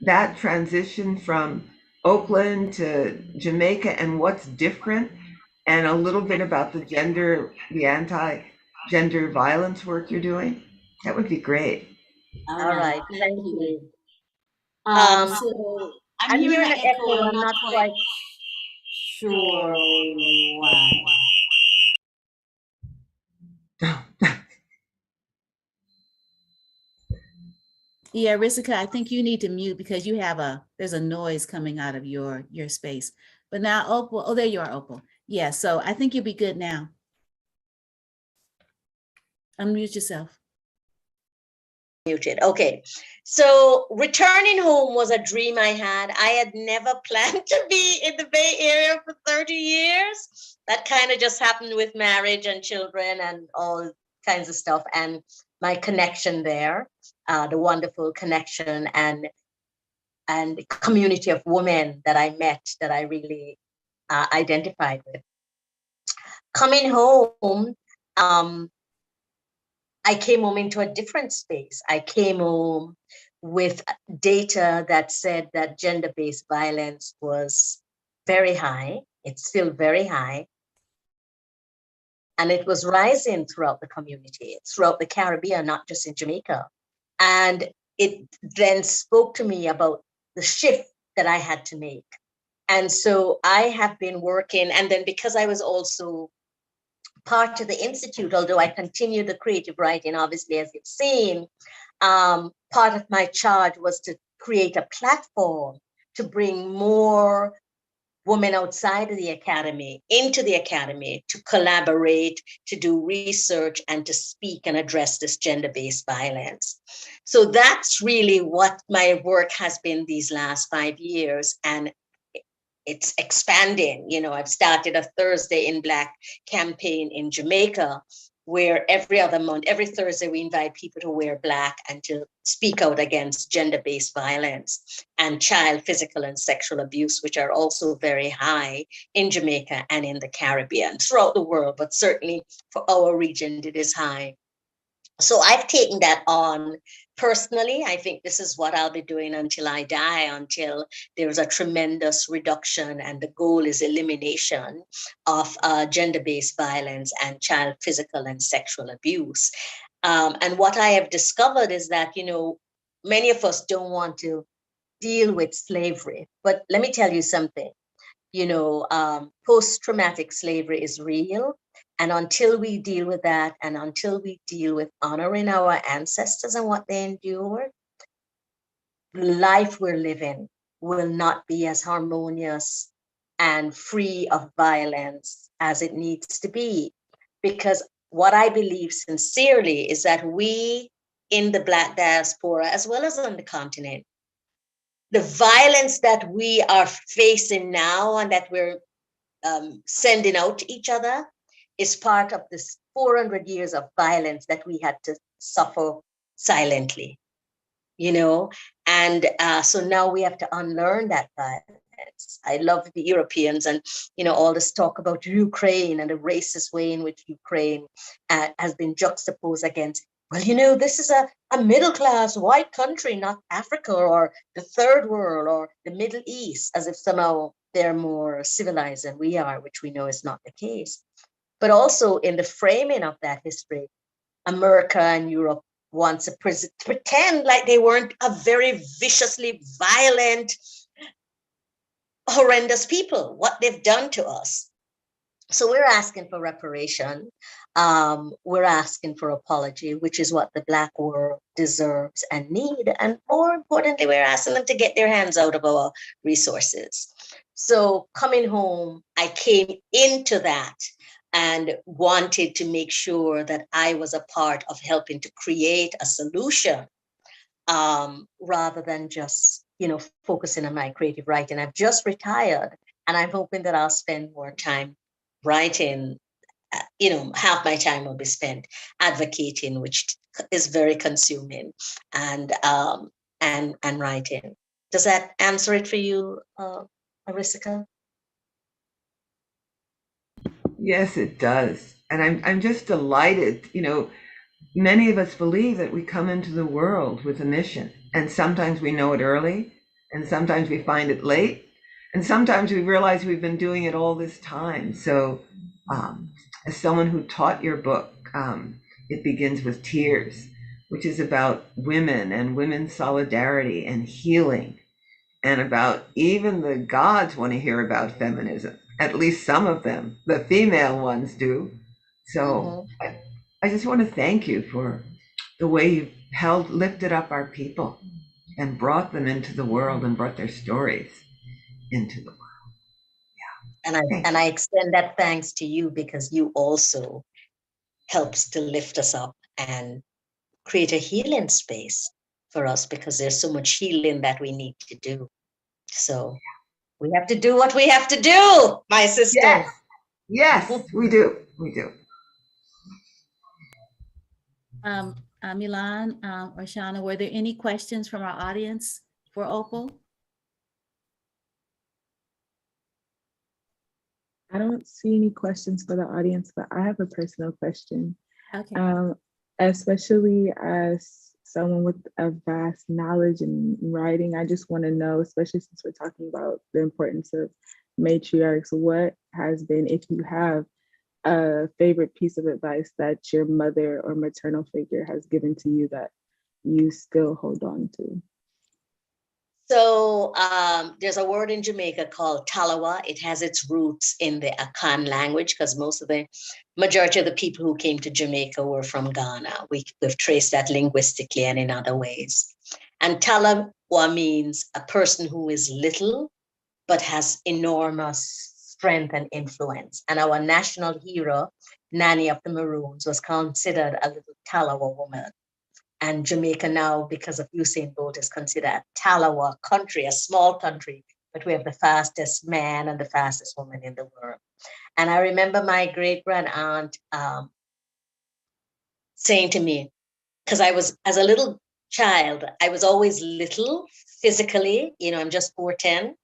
that transition from Oakland to Jamaica and what's different, and a little bit about the anti-gender violence work you're doing? That would be great.
All right, thank you.
So I'm
I'm
hearing
hearing
an
an
echo.
echo.
I'm
I'm
not
not
quite
quite
sure why.
Yeah, Arisika, I think you need to mute because there's a noise coming out of your space. But now Opal, oh, there you are, Opal. Yeah, so I think you'll be good now. Unmute yourself.
Muted. Okay. So returning home was a dream I had. I had never planned to be in the Bay Area for 30 years. That kind of just happened with marriage and children and all kinds of stuff. And my connection there, the wonderful connection and community of women that I met that I really identified with. Coming home, I came home into a different space. I came home with data that said that gender-based violence was very high. It's still very high. And it was rising throughout the community, throughout the Caribbean, not just in Jamaica. And it then spoke to me about the shift that I had to make. And so I have been working, and then because I was also part of the Institute, although I continue the creative writing, obviously, as you've seen, part of my charge was to create a platform to bring more women outside of the academy into the academy to collaborate, to do research, and to speak and address this gender-based violence. So that's really what my work has been these last 5 years. And it's expanding. I've started a Thursday in Black campaign in Jamaica, where every other month, every Thursday, we invite people to wear Black and to speak out against gender-based violence and child physical and sexual abuse, which are also very high in Jamaica and in the Caribbean, throughout the world, but certainly for our region, it is high. So I've taken that on personally. I think this is what I'll be doing until I die, until there's a tremendous reduction and the goal is elimination of gender-based violence and child physical and sexual abuse. And what I have discovered is that, many of us don't want to deal with slavery. But let me tell you something. Post-traumatic slavery is real. And until we deal with that, and until we deal with honoring our ancestors and what they endured, the life we're living will not be as harmonious and free of violence as it needs to be. Because what I believe sincerely is that we in the Black diaspora, as well as on the continent, the violence that we are facing now and that we're sending out to each other is part of this 400 years of violence that we had to suffer silently, and so now we have to unlearn that violence. I love the Europeans and, all this talk about Ukraine and the racist way in which Ukraine has been juxtaposed against, well, this is a middle-class white country, not Africa or the third world or the Middle East, as if somehow they're more civilized than we are, which we know is not the case. But also in the framing of that history, America and Europe wants to pretend like they weren't a very viciously violent, horrendous people, what they've done to us. So we're asking for reparation. We're asking for apology, which is what the Black world deserves and need. And more importantly, we're asking them to get their hands out of our resources. So coming home, I came into that and wanted to make sure that I was a part of helping to create a solution, rather than just, focusing on my creative writing. I've just retired, and I'm hoping that I'll spend more time writing half my time will be spent advocating, which is very consuming, and writing. Does that answer it for you, Arisika?
Yes, it does. And I'm just delighted. Many of us believe that we come into the world with a mission, and sometimes we know it early, and sometimes we find it late, and sometimes we realize we've been doing it all this time. So, as someone who taught your book, It Begins with Tears, which is about women and women's solidarity and healing, and about even the gods want to hear about feminism. At least some of them, the female ones do. So I just want to thank you for the way you've lifted up our people and brought them into the world and brought their stories into the world.
And I extend that thanks to you, because you also helps to lift us up and create a healing space for us, because there's so much healing that we need to do. So we have to do what we have to do, my sister.
Yes, we do. We do.
Milan or Shauna, were there any questions from our audience for Opal?
I don't see any questions for the audience, but I have a personal question.
Okay.
Especially as someone with a vast knowledge in writing, I just want to know, especially since we're talking about the importance of matriarchs, what has been, if you have a favorite piece of advice that your mother or maternal figure has given to you that you still hold on to?
So there's a word in Jamaica called talawa. It has its roots in the Akan language, because majority of the people who came to Jamaica were from Ghana. We've traced that linguistically and in other ways. And talawa means a person who is little, but has enormous strength and influence. And our national hero, Nanny of the Maroons, was considered a little talawa woman. And Jamaica now, because of Usain Bolt, is considered a talawa country, a small country, but we have the fastest man and the fastest woman in the world. And I remember my great-grand aunt saying to me, because I was, as a little child, I was always little physically, I'm just 4'10".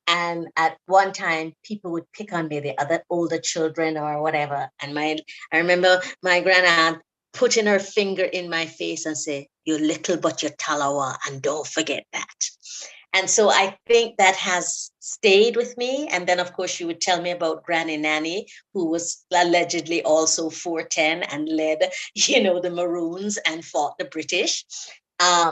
And at one time, people would pick on me, the other older children or whatever. And I remember my grand aunt putting her finger in my face and say, "You're little, but you're talawa, and don't forget that." And so I think that has stayed with me. And then, of course, she would tell me about Granny Nanny, who was allegedly also 4'10" and led, the Maroons and fought the British.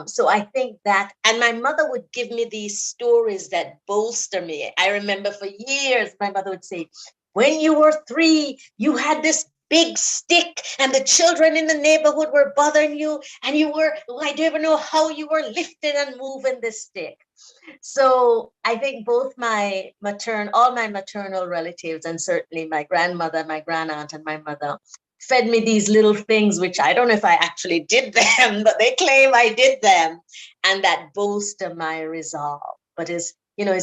So I think that, and my mother would give me these stories that bolster me. I remember for years, my mother would say, when you were 3, you had this big stick and the children in the neighborhood were bothering you, and I don't even know how you were lifting and moving this stick. So I think both all my maternal relatives, and certainly my grandmother, my grandaunt, and my mother fed me these little things, which I don't know if I actually did them, but they claim I did them, and that bolster my resolve. But is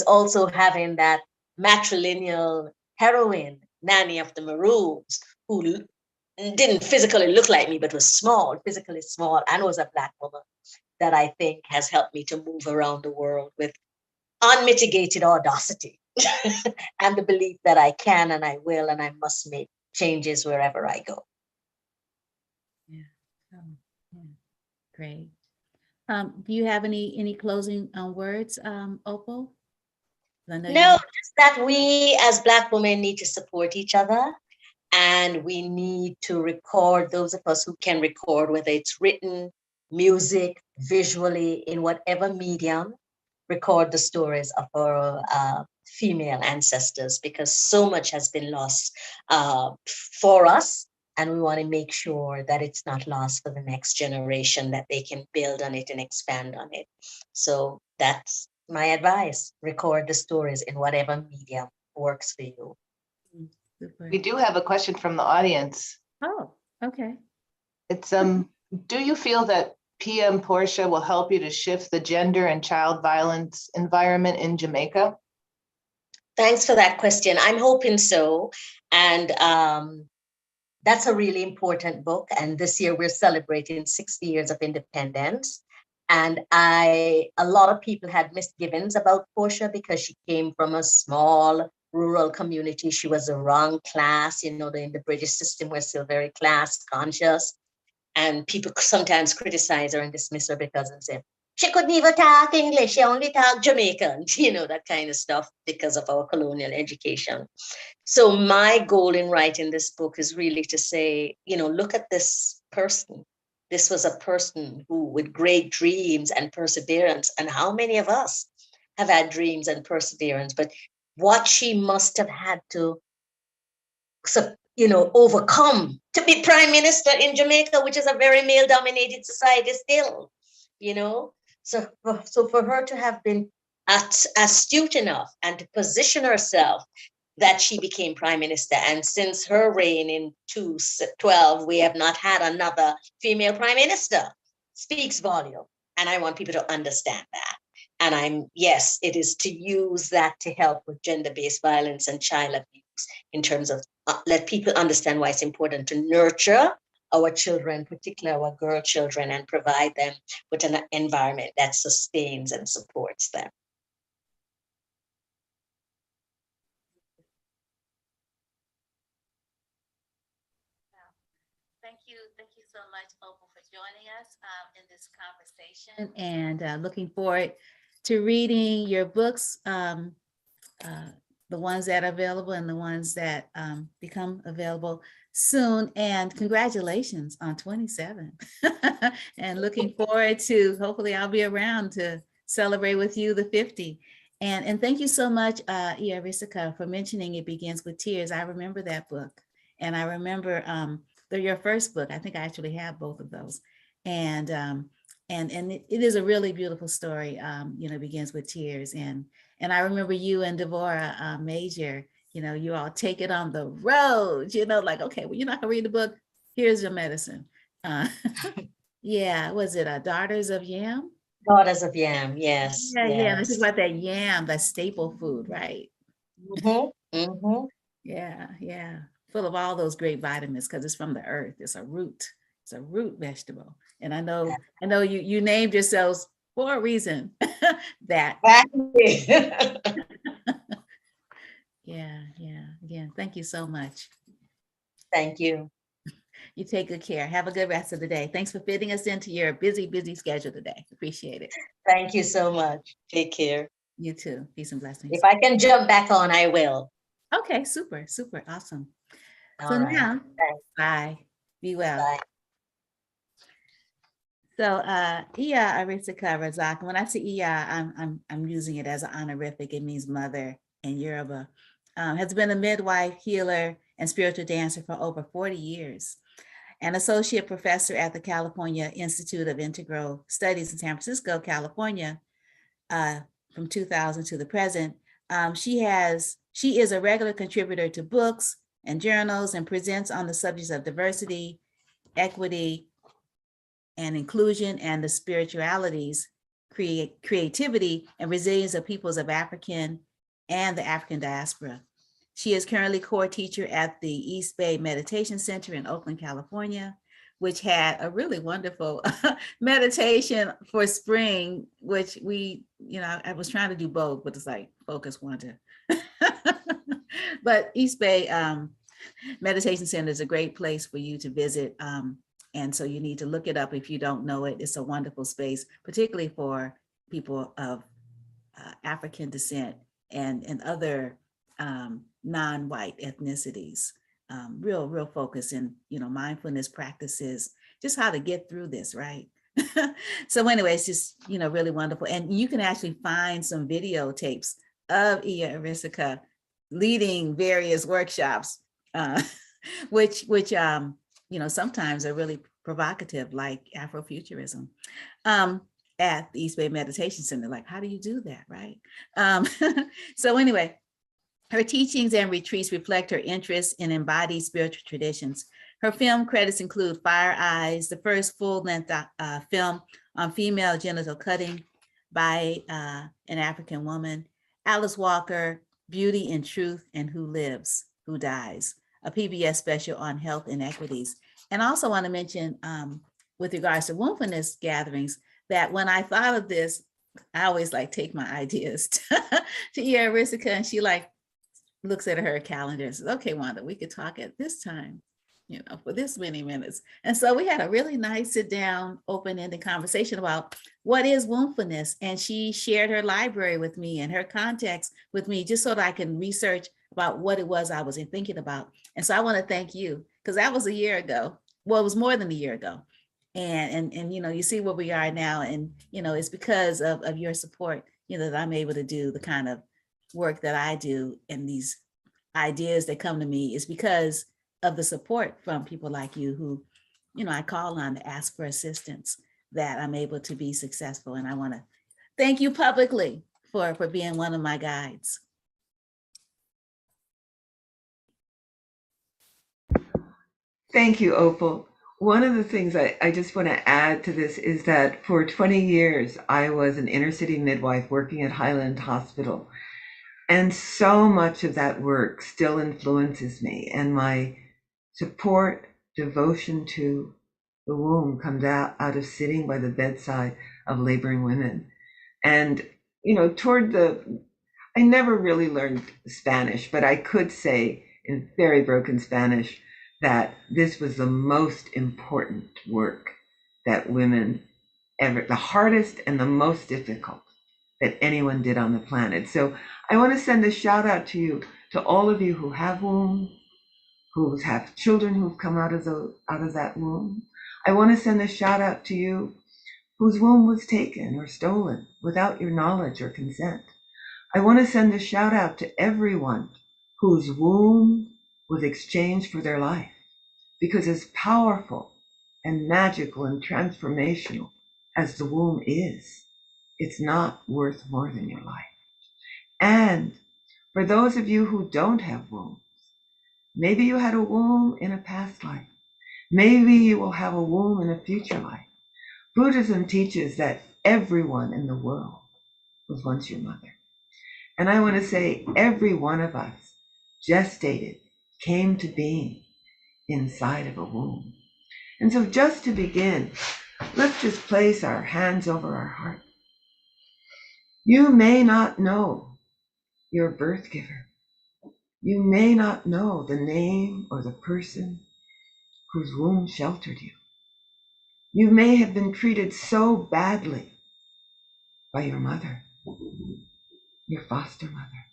also having that matrilineal heroine, Nanny of the Maroons, who didn't physically look like me, but was physically small, and was a Black woman, that I think has helped me to move around the world with unmitigated audacity and the belief that I can and I will and I must make changes wherever I go.
Yeah. Great. Do you have any closing words, Opal?
No, just that we as Black women need to support each other, and we need to record, those of us who can record, whether it's written, music, visually, in whatever medium, record the stories of our female ancestors, because so much has been lost for us, and we want to make sure that it's not lost for the next generation, that they can build on it and expand on it. So that's my advice. Record the stories in whatever medium works for you.
We do have a question from the audience.
Oh, okay.
It's do you feel that PM Portia will help you to shift the gender and child violence environment in Jamaica?
Thanks for that question. I'm hoping so. And that's a really important book. And this year we're celebrating 60 years of independence. And a lot of people had misgivings about Portia because she came from a small rural community. She was the wrong class, in the British system, we're still very class conscious. And people sometimes criticize her and dismiss her because they say, she couldn't even talk English. She only talked Jamaican, that kind of stuff because of our colonial education. So my goal in writing this book is really to say, look at this person. This was a person who, with great dreams and perseverance, and how many of us have had dreams and perseverance, but what she must have had to, overcome to be prime minister in Jamaica, which is a very male-dominated society still, So for her to have been astute enough and to position herself that she became prime minister. And since her reign in 2012, we have not had another female prime minister. Speaks volume. And I want people to understand that. And yes, it is to use that to help with gender-based violence and child abuse in terms of let people understand why it's important to nurture our children, particularly our girl children, and provide them with an environment that sustains and supports them.
Thank you so much, Opal, for joining us in this conversation, and looking forward to reading your books, the ones that are available and the ones that become available soon. And congratulations on 27. And looking forward to, hopefully I'll be around to celebrate with you the 50. And thank you so much, Arisika, for mentioning It Begins with Tears. I remember that book. And I remember your first book. I think I actually have both of those. And it is a really beautiful story. It begins with tears. And I remember you and Devorah Major, you all take it on the road, like, okay, well, you're not gonna read the book. Here's your medicine. Yeah, was it Daughters of Yam?
Daughters of Yam, yes.
Yeah, this is about that yam, that staple food, right? Yeah. Full of all those great vitamins because it's from the earth. It's a root vegetable. And I know you named yourselves for a reason. That. Yeah. Again, thank you so much.
Thank you.
You take good care. Have a good rest of the day. Thanks for fitting us into your busy schedule today. Appreciate it.
Thank you so much. Take care.
You too. Peace and blessings.
If I can jump back on, I will.
Okay, super. Awesome.
All
so
right.
Now, bye. Be well.
Bye.
So Iya Arisika Razak. When I say Iya, I'm using it as an honorific. It means mother in Yoruba. Has been a midwife, healer, and spiritual dancer for over 40 years. An associate professor at the California Institute of Integral Studies in San Francisco, California, from 2000 to the present. She is a regular contributor to books and journals and presents on the subjects of diversity, equity, and inclusion, and the spiritualities, creativity, and resilience of peoples of African and the African diaspora. She is currently core teacher at the East Bay Meditation Center in Oakland, California, which had a really wonderful meditation for spring, which I was trying to do both, but it's like focus Wanda. But East Bay Meditation Center is a great place for you to visit. And so you need to look it up if you don't know it. It's a wonderful space, particularly for people of African descent and other non-white ethnicities. Real focus in, mindfulness practices, just how to get through this, right? So anyway, it's just, really wonderful. And you can actually find some videotapes of Iya Arisika leading various workshops, which sometimes are really provocative, like Afrofuturism, at the East Bay Meditation Center. Like, how do you do that, right? So anyway, her teachings and retreats reflect her interest in embodied spiritual traditions. Her film credits include Fire Eyes, the first full-length film on female genital cutting by an African woman, Alice Walker, Beauty and Truth, and Who Lives, Who Dies, a PBS special on health inequities. And I also want to mention with regards to Wombfulness gatherings, that when I thought of this, I always like take my ideas to Arisika, and she like looks at her calendar and says, okay, Wanda, we could talk at this time, for this many minutes. And so we had a really nice sit down, open-ended conversation about what is wombfulness. And she shared her library with me and her contacts with me, just so that I can research about what it was I was thinking about. And so I want to thank you, because that was a year ago. Well, it was more than a year ago. And you see where we are now. And, it's because of your support, that I'm able to do the kind of work that I do, and these ideas that come to me is because of the support from people like you who, I call on to ask for assistance, that I'm able to be successful. And I want to thank you publicly for being one of my guides.
Thank you, Opal. One of the things I just want to add to this is that for 20 years, I was an inner city midwife working at Highland Hospital. And so much of that work still influences me, and my support, devotion to the womb comes out of sitting by the bedside of laboring women. And, I never really learned Spanish, but I could say in very broken Spanish that this was the most important work that women ever, the hardest and the most difficult that anyone did on the planet. So I want to send a shout out to you, to all of you who have wombs, who have children who've come out of that womb. I want to send a shout out to you whose womb was taken or stolen without your knowledge or consent. I want to send a shout out to everyone whose womb was exchanged for their life, because as powerful and magical and transformational as the womb is, it's not worth more than your life. And for those of you who don't have wombs, maybe you had a womb in a past life. Maybe you will have a womb in a future life. Buddhism teaches that everyone in the world was once your mother. And I want to say every one of us gestated, came to being inside of a womb. And so just to begin, let's just place our hands over our heart. You may not know your birth giver. You may not know the name or the person whose womb sheltered you. You may have been treated so badly by your mother, your foster mother,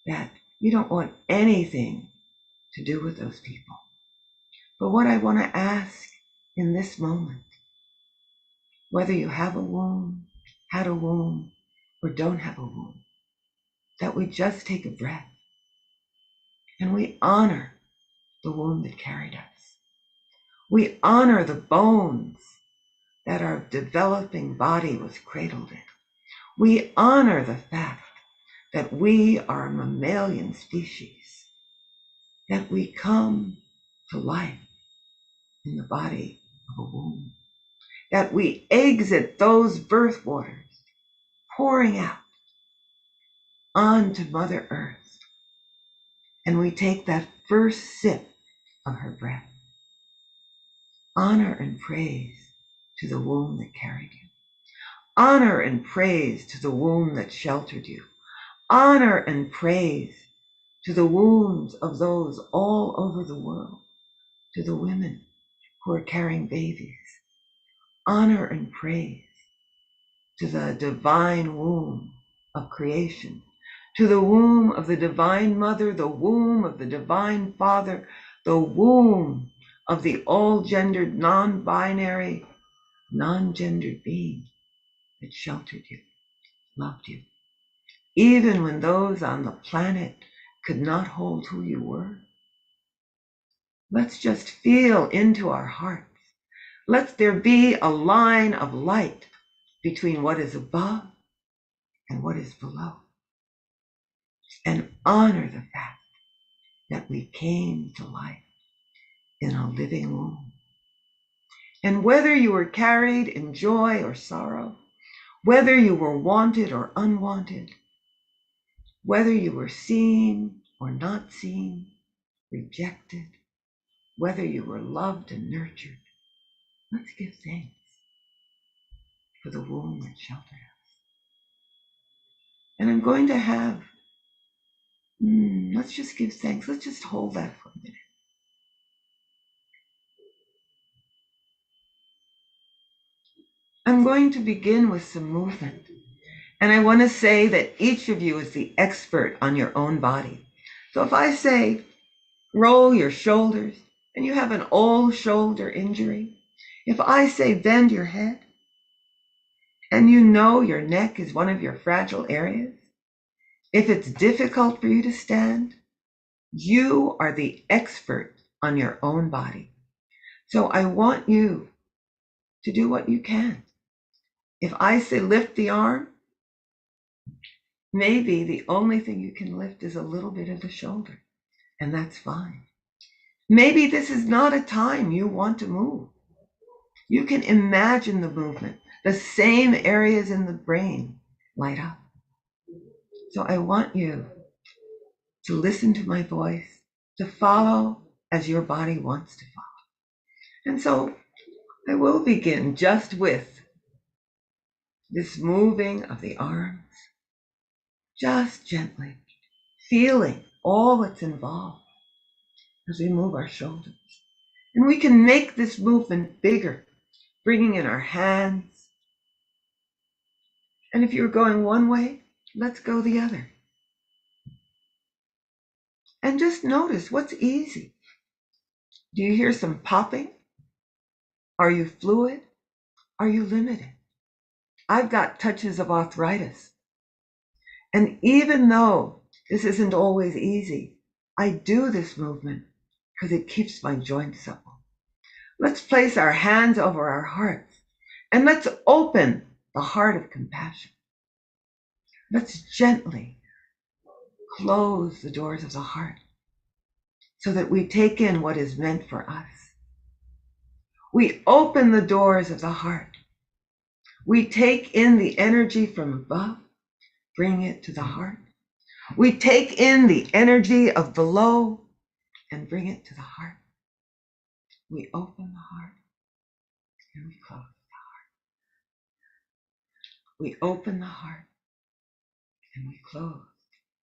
that you don't want anything to do with those people. But what I want to ask in this moment, whether you have a womb, had a womb, or don't have a womb, that we just take a breath and we honor the womb that carried us. We honor the bones that our developing body was cradled in. We honor the fact that we are a mammalian species, that we come to life in the body of a womb, that we exit those birth waters pouring out onto Mother Earth, and we take that first sip of her breath. Honor and praise to the womb that carried you. Honor and praise to the womb that sheltered you. Honor and praise to the wombs of those all over the world, to the women who are carrying babies. Honor and praise to the divine womb of creation, to the womb of the divine mother, the womb of the divine father, the womb of the all-gendered, non-binary, non-gendered being that sheltered you, loved you. Even when those on the planet could not hold who you were. Let's just feel into our hearts. Let there be a line of light between what is above and what is below. And honor the fact that we came to life in a living womb. And whether you were carried in joy or sorrow, whether you were wanted or unwanted, whether you were seen or not seen, rejected, whether you were loved and nurtured, let's give thanks for the womb that sheltered us. And I'm going to have, let's just give thanks. Let's just hold that for a minute. I'm going to begin with some movement. And I want to say that each of you is the expert on your own body. So if I say, roll your shoulders, and you have an old shoulder injury, if I say bend your head, and you know your neck is one of your fragile areas, if it's difficult for you to stand, you are the expert on your own body. So I want you to do what you can. If I say lift the arm, maybe the only thing you can lift is a little bit of the shoulder, and that's fine. Maybe this is not a time you want to move. You can imagine the movement, the same areas in the brain light up. So I want you to listen to my voice, to follow as your body wants to follow. And so I will begin just with this moving of the arms, just gently, feeling all that's involved as we move our shoulders. And we can make this movement bigger, bringing in our hands. And if you're going one way, let's go the other. And just notice what's easy. Do you hear some popping? Are you fluid? Are you limited? I've got touches of arthritis. And even though this isn't always easy, I do this movement because it keeps my joints supple. Let's place our hands over our hearts and let's open the heart of compassion. Let's gently close the doors of the heart so that we take in what is meant for us. We open the doors of the heart. We take in the energy from above, bring it to the heart. We take in the energy of below and bring it to the heart. We open the heart and we close the heart. We open the heart and we close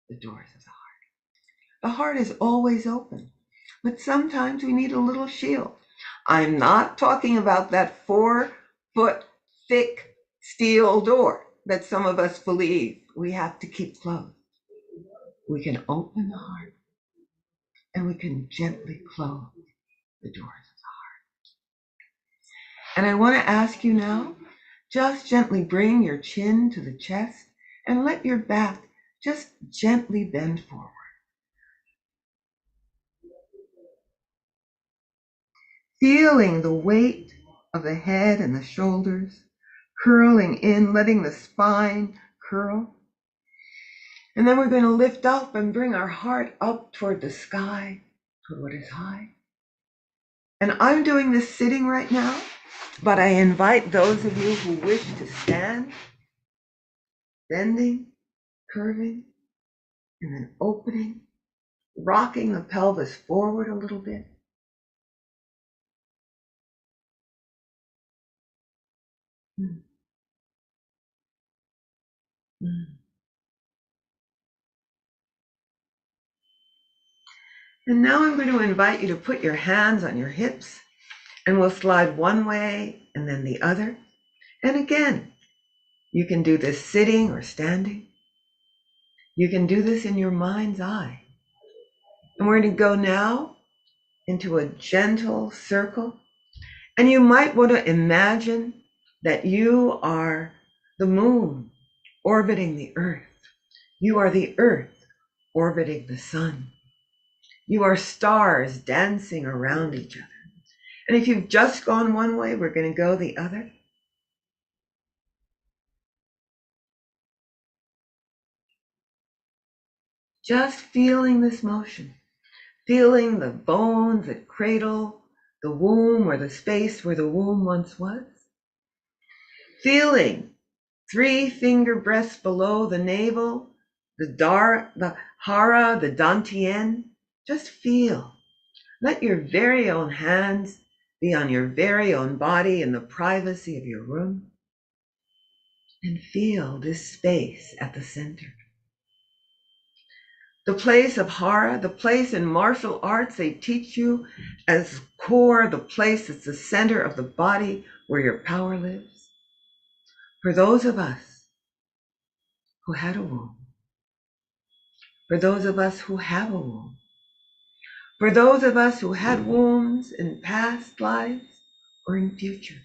the doors of the heart. The heart is always open, but sometimes we need a little shield. I'm not talking about that 4-foot thick steel door that some of us believe we have to keep closed. We can open the heart and we can gently close the doors of the heart. And I want to ask you now, just gently bring your chin to the chest and let your back just gently bend forward. Feeling the weight of the head and the shoulders curling in, letting the spine curl. And then we're going to lift up and bring our heart up toward the sky, toward what is high. And I'm doing this sitting right now, but I invite those of you who wish to stand, bending, curving, and then opening, rocking the pelvis forward a little bit. And now I'm going to invite you to put your hands on your hips, and we'll slide one way and then the other. And again, you can do this sitting or standing. You can do this in your mind's eye. And we're going to go now into a gentle circle. And you might want to imagine that you are the moon orbiting the earth. You are the earth orbiting the sun. You are stars dancing around each other. And if you've just gone one way, we're going to go the other. Just feeling this motion, feeling the bones that cradle the womb or the space where the womb once was. Feeling 3 finger breaths below the navel, the hara, the dantian. Just feel Let your very own hands be on your very own body in the privacy of your room, and feel this space at the center. The place of Hara, the place in martial arts they teach you as core, the place that's the center of the body where your power lives. For those of us who had a womb, for those of us who have a womb, for those of us who had wombs in past lives or in future,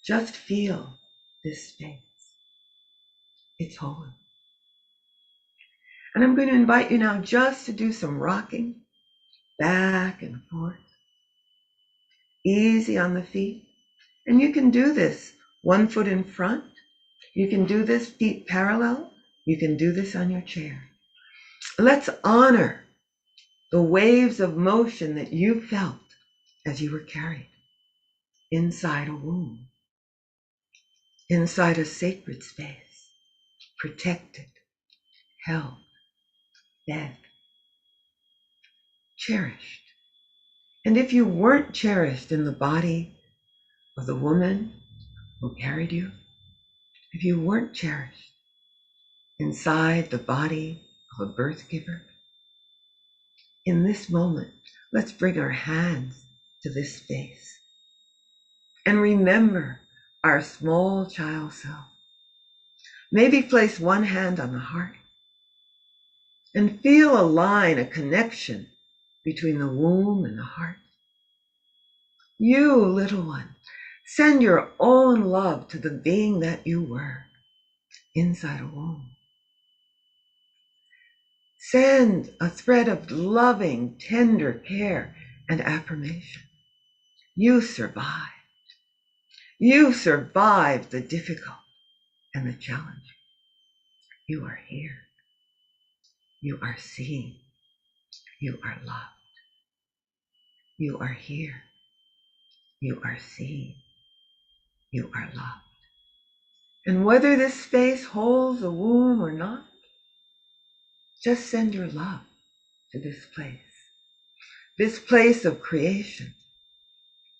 just feel this space. It's holy. And I'm going to invite you now just to do some rocking back and forth, easy on the feet. And you can do this 1 foot in front. You can do this feet parallel. You can do this on your chair. Let's honor the waves of motion that you felt as you were carried inside a womb, inside a sacred space, protected, held, fed, cherished. And if you weren't cherished in the body of the woman who carried you, if you weren't cherished inside the body of a birth giver, in this moment, let's bring our hands to this space and remember our small child self. Maybe place one hand on the heart and feel a line, a connection between the womb and the heart. You, little one, send your own love to the being that you were inside a womb. Send a thread of loving, tender care and affirmation. You survived. You survived the difficult and the challenging. You are here. You are seen. You are loved. You are here. You are seen. You are loved. And whether this space holds a womb or not, just send your love to this place of creation,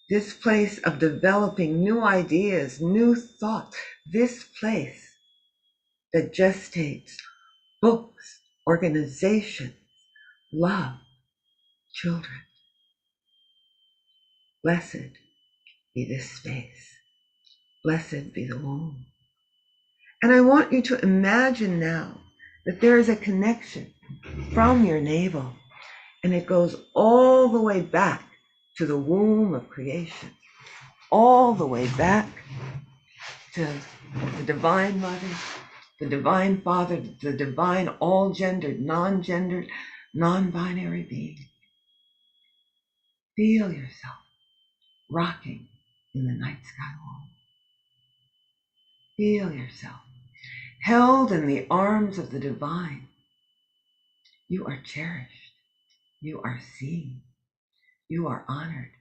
this place of developing new ideas, new thoughts, this place that gestates books, organization, love, children. Blessed be this space. Blessed be the womb. And I want you to imagine now that there is a connection from your navel, and it goes all the way back to the womb of creation, all the way back to the Divine Mother, the Divine Father, the Divine all-gendered, non-gendered, non-binary being. Feel yourself rocking in the night sky womb. Feel yourself held in the arms of the divine. You are cherished. You are seen. You are honored.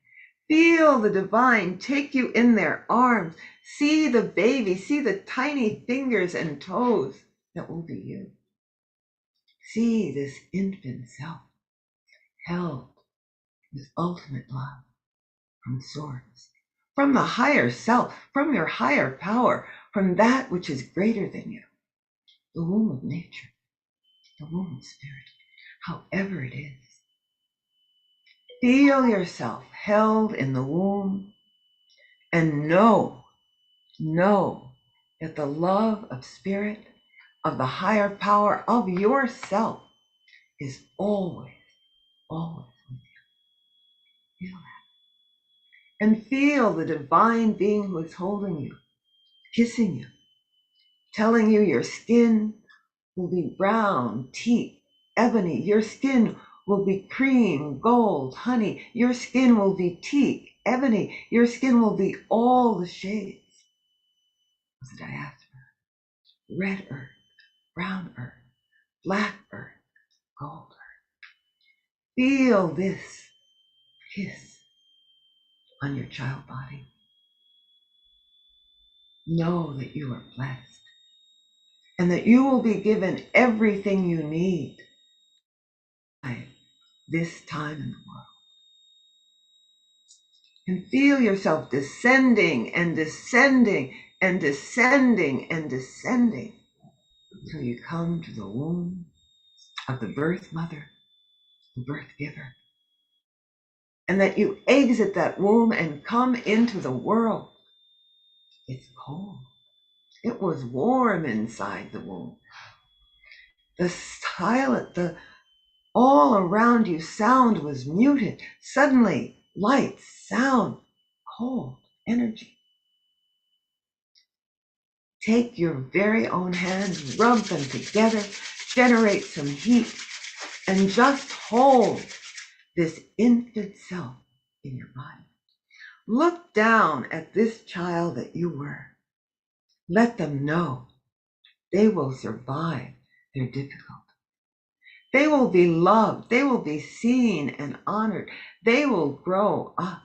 Feel the divine take you in their arms. See the baby. See the tiny fingers and toes that will be you. See this infant self held with ultimate love from source, from the higher self, from your higher power, from that which is greater than you, the womb of nature, the womb of spirit, however it is. Feel yourself held in the womb and know that the love of spirit, of the higher power of yourself is always, always with you. Feel that. And feel the divine being who is holding you, kissing you, telling you your skin will be brown, teak, ebony. Your skin will be cream, gold, honey. Your skin will be teak, ebony. Your skin will be all the shades of the diaspora. Red earth, brown earth, black earth, gold earth. Feel this kiss on your child body. Know that you are blessed and that you will be given everything you need this time in the world. And feel yourself descending and descending and descending and descending until you come to the womb of the birth mother, the birth giver. And that you exit that womb and come into the world. It's cold. It was warm inside the womb. The silent, the all around you sound was muted. Suddenly, light, sound, cold, energy. Take your very own hands, rub them together, generate some heat, and just hold this infant self in your body. Look down at this child that you were. Let them know they will survive their difficulty. They will be loved. They will be seen and honored. They will grow up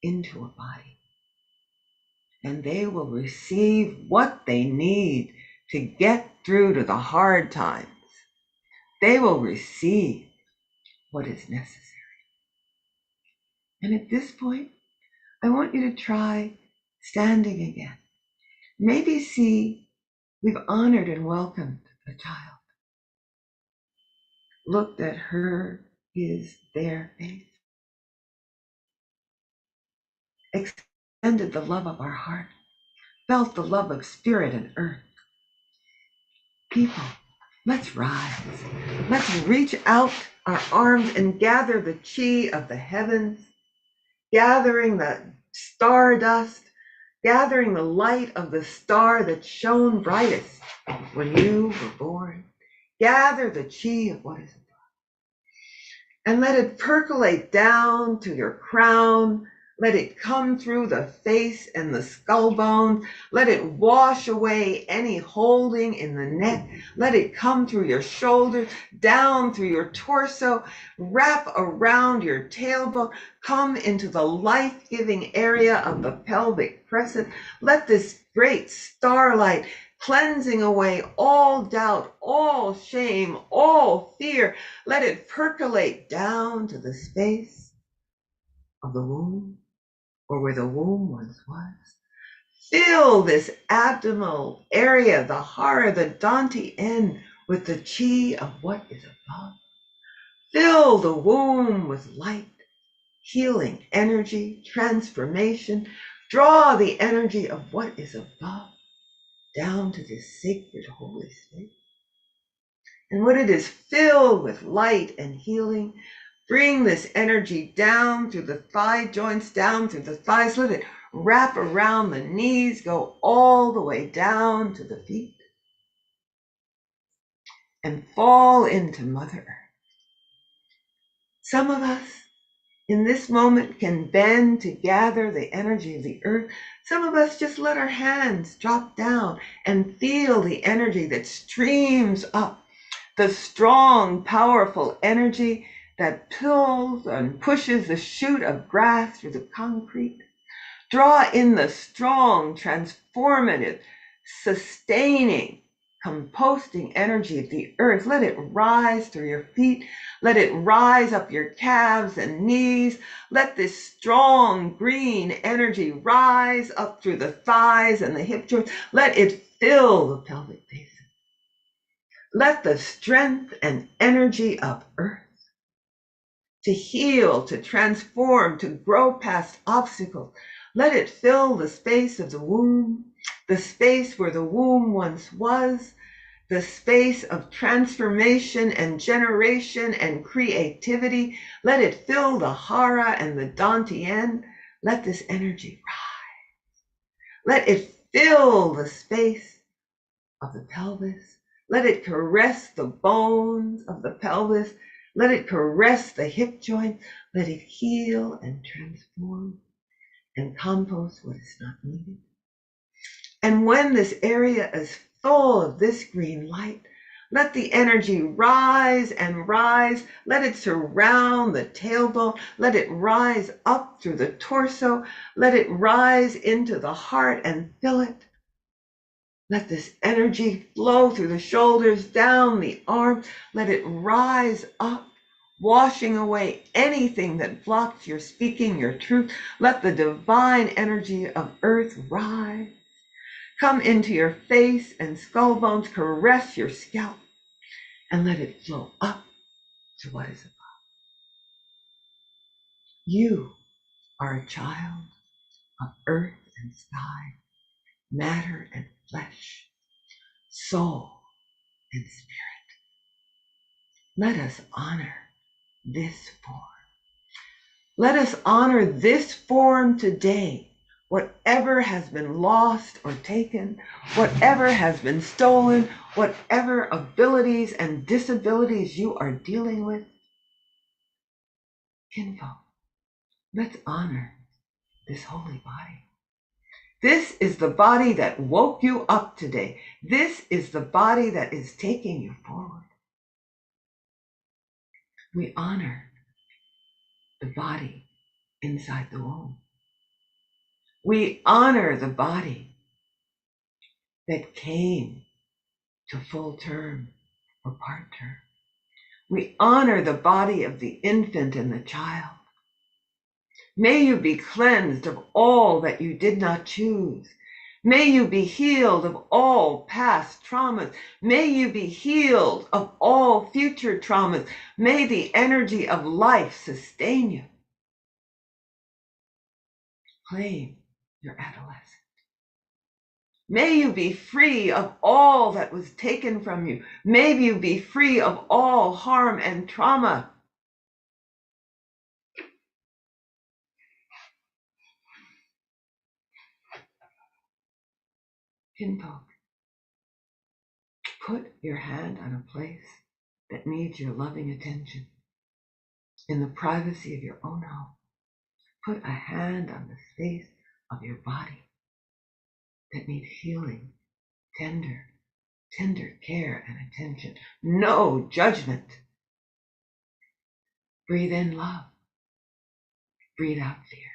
into a body. And they will receive what they need to get through to the hard times. They will receive what is necessary. And at this point, I want you to try standing again. Maybe see we've honored and welcomed a child. Looked at her, his, their face. Extended the love of our heart. Felt the love of spirit and earth. People, let's rise. Let's reach out our arms and gather the chi of the heavens, gathering the stardust, gathering the light of the star that shone brightest when you were born. Gather the chi of what is above. And let it percolate down to your crown. Let it come through the face and the skull bones. Let it wash away any holding in the neck. Let it come through your shoulders, down through your torso, wrap around your tailbone, come into the life-giving area of the pelvic crescent. Let this great starlight cleansing away all doubt, all shame, all fear. Let it percolate down to the space of the womb, or where the womb once was. Fill this abdominal area, the hara, the danti end, with the chi of what is above. Fill the womb with light, healing energy, transformation. Draw the energy of what is above down to this sacred holy space. And when it is filled with light and healing, bring this energy down through the thigh joints, down through the thighs. Let it wrap around the knees, go all the way down to the feet, and fall into Mother Earth. Some of us in this moment can bend to gather the energy of the earth. Some of us just let our hands drop down and feel the energy that streams up, the strong, powerful energy that pulls and pushes the shoot of grass through the concrete. Draw in the strong, transformative, sustaining, composting energy of the earth. Let it rise through your feet. Let it rise up your calves and knees. Let this strong green energy rise up through the thighs and the hip joints. Let it fill the pelvic basin. Let the strength and energy of earth to heal, to transform, to grow past obstacles. Let it fill the space of the womb, the space where the womb once was, the space of transformation and generation and creativity. Let it fill the hara and the dantian. Let this energy rise. Let it fill the space of the pelvis. Let it caress the bones of the pelvis. Let it caress the hip joint. Let it heal and transform and compost what is not needed. And when this area is full of this green light, let the energy rise and rise. Let it surround the tailbone. Let it rise up through the torso. Let it rise into the heart and fill it. Let this energy flow through the shoulders, down the arms. Let it rise up, washing away anything that blocks your speaking your truth. Let the divine energy of earth rise. Come into your face and skull bones, caress your scalp, and let it flow up to what is above. You are a child of earth and sky, matter and flesh, soul and spirit. Let us honor this form. Let us honor this form today. Whatever has been lost or taken, whatever has been stolen, whatever abilities and disabilities you are dealing with, kinfolk, let's honor this holy body. This is the body that woke you up today. This is the body that is taking you forward. We honor the body inside the womb. We honor the body that came to full term or part term. We honor the body of the infant and the child. May you be cleansed of all that you did not choose. May you be healed of all past traumas. May you be healed of all future traumas. May the energy of life sustain you. Claim your adolescence. May you be free of all that was taken from you. May you be free of all harm and trauma. Kinfolk, put your hand on a place that needs your loving attention. In the privacy of your own home, put a hand on the space of your body that needs healing, tender care and attention. No judgment. Breathe in love. Breathe out fear.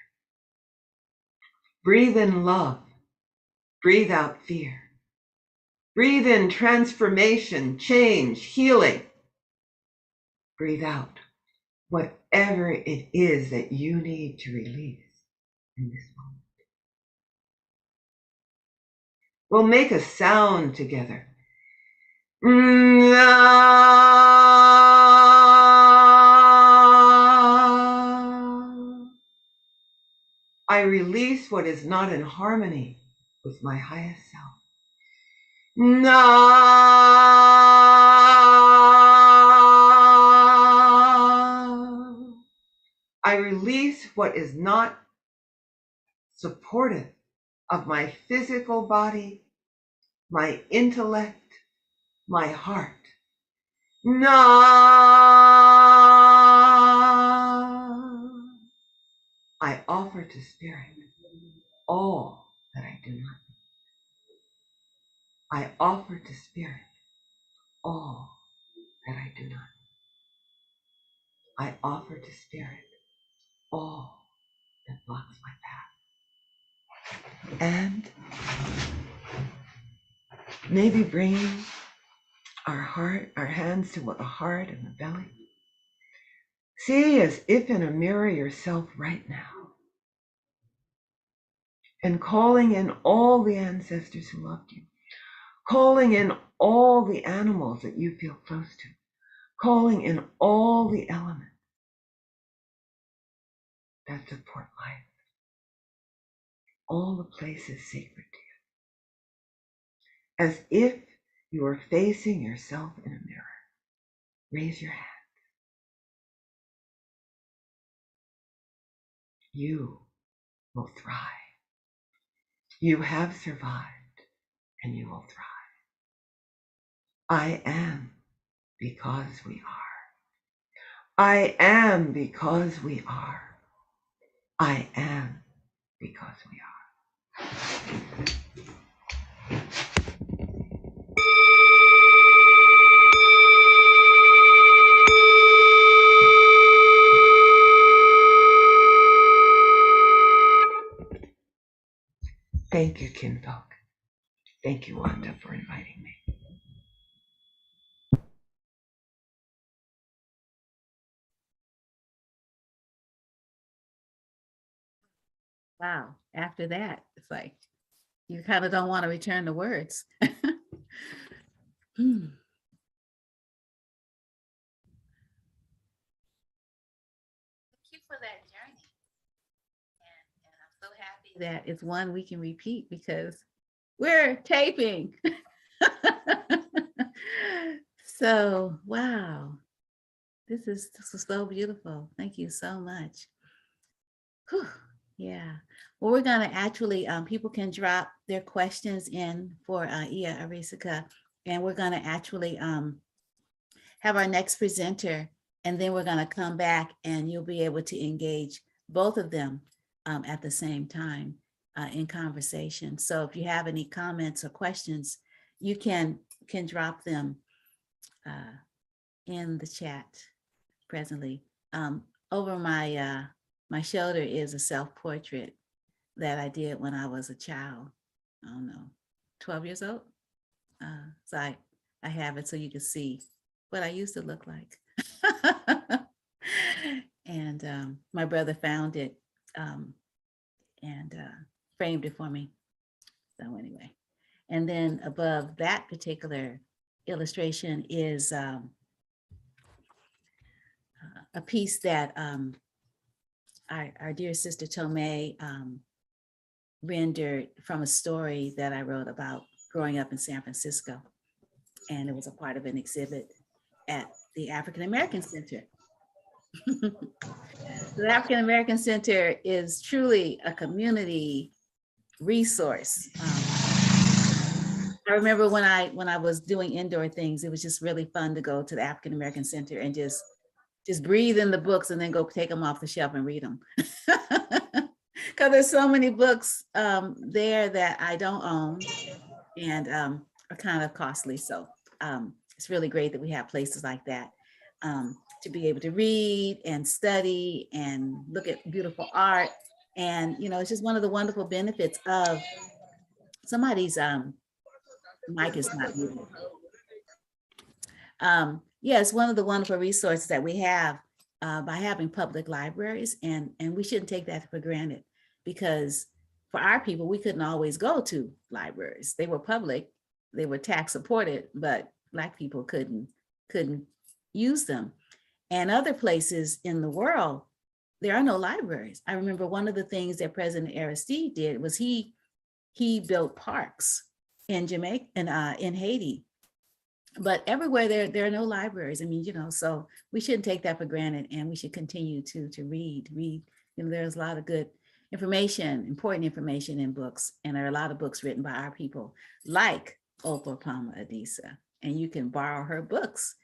Breathe in love. Breathe out fear. Breathe in transformation, change, healing. Breathe out whatever it is that you need to release in this moment. We'll make a sound together. I release what is not in harmony with my highest self. I release what is not supportive of my physical body, my intellect, my heart. I offer to Spirit all that I do not need. I offer to Spirit all that I do not need. I offer to Spirit all that blocks my path. And maybe bringing our hands to the heart and the belly. See as if in a mirror yourself right now. And calling in all the ancestors who loved you. Calling in all the animals that you feel close to. Calling in all the elements that support life. All the places sacred to you. As if you are facing yourself in a mirror. Raise your hand. You will thrive. You have survived and you will thrive. I am because we are. I am because we are. I am because we are. Thank you, kinfolk. Thank you, Wanda, for inviting me.
Wow. After that, it's like you kind of don't want to return the words. Hmm. Thank you for that journey. And I'm so happy that it's one we can repeat because we're taping. So, wow. This is so beautiful. Thank you so much. Whew. Yeah. Well, we're going to actually, people can drop their questions in for Arisika, and we're going to actually have our next presenter, and then we're going to come back and you'll be able to engage both of them at the same time in conversation. So if you have any comments or questions, you can drop them in the chat presently. Over my shoulder is a self-portrait that I did when I was a child. I don't know, 12 years old. So I have it so you can see what I used to look like. And my brother found it and framed it for me. So anyway, and then above that particular illustration is a piece that our dear sister Tomei rendered from a story that I wrote about growing up in San Francisco. And it was a part of an exhibit at the African American Center. The African American Center is truly a community resource. I remember when I was doing indoor things, it was just really fun to go to the African American Center and just breathe in the books and then go take them off the shelf and read them. Because there's so many books there that I don't own and are kind of costly. So it's really great that we have places like that to be able to read and study and look at beautiful art. And, you know, it's just one of the wonderful benefits of somebody's mic is not muted. Yeah, it's one of the wonderful resources that we have by having public libraries, and we shouldn't take that for granted, because for our people, we couldn't always go to libraries. They were public, they were tax supported, but Black people couldn't use them. And other places in the world, there are no libraries. I remember one of the things that President Aristide did was he built parks in Jamaica and in Haiti. But everywhere there are no libraries. I mean, you know, so we shouldn't take that for granted, and we should continue to read. You know, there's a lot of good information, important information in books, and there are a lot of books written by our people, like Opal Palmer Adissa, and you can borrow her books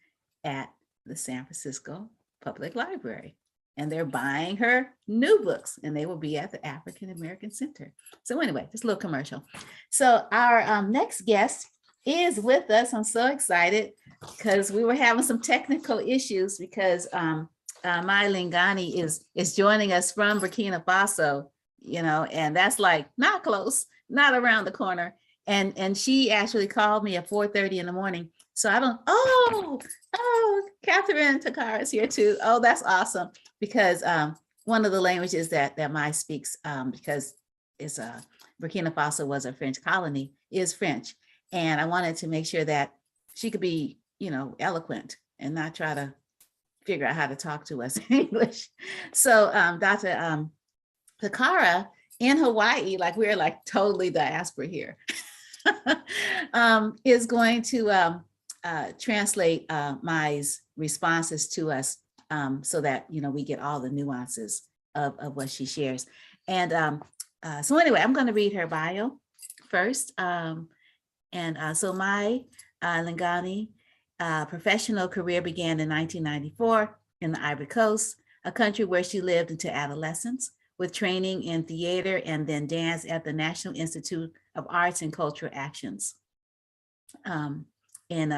at the San Francisco Public Library, and they're buying her new books, and they will be at the African American Center. So anyway, just a little commercial. So our next guest is with us. I'm so excited because we were having some technical issues because Maï Lingani is joining us from Burkina Faso, you know, and that's like not close, not around the corner. And she actually called me at 4:30 in the morning. So I don't, oh, Catherine Takara is here too. Oh, that's awesome. Because one of the languages that Maï speaks, because it's Burkina Faso was a French colony, is French. And I wanted to make sure that she could be, you know, eloquent and not try to figure out how to talk to us in English. So Dr. Takara in Hawaii, like we're like totally diaspora here, is going to translate Maï's responses to us so that, you know, we get all the nuances of what she shares. And so anyway, I'm going to read her bio first. So Maï Lingani professional career began in 1994 in the Ivory Coast, a country where she lived into adolescence, with training in theater and then dance at the National Institute of Arts and Cultural Actions in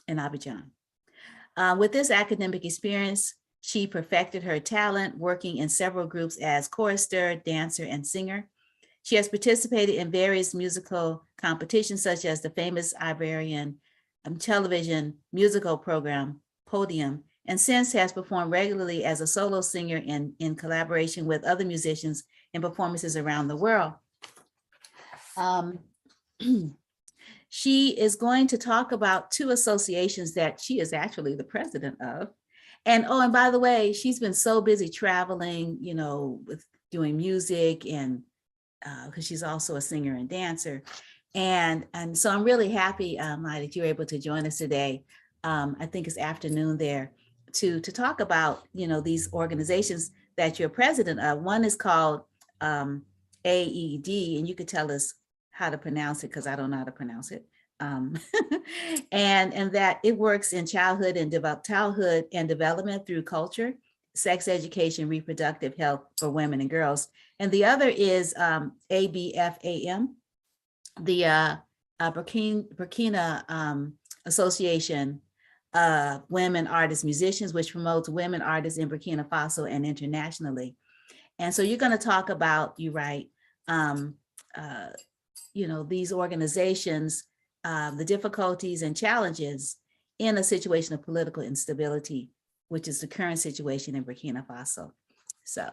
Abidjan. With this academic experience, she perfected her talent working in several groups as chorister, dancer, and singer. She has participated in various musical competitions, such as the famous Ivorian television musical program, Podium, and since has performed regularly as a solo singer in collaboration with other musicians in performances around the world. She is going to talk about two associations that she is actually the president of. And oh, and by the way, she's been so busy traveling, you know, with doing music and because she's also a singer and dancer. And so I'm really happy, Maï, that you're able to join us today. I think it's afternoon there to talk about, you know, these organizations that you're president of. One is called AED, and you could tell us how to pronounce it because I don't know how to pronounce it. And that it works in childhood and development through culture, sex education, reproductive health for women and girls. And the other is ABFAM, the Burkina Association of Women Artists Musicians, which promotes women artists in Burkina Faso and internationally. And so you're going to talk about, you write, you know, these organizations, the difficulties and challenges in a situation of political instability, which is the current situation in Burkina Faso. So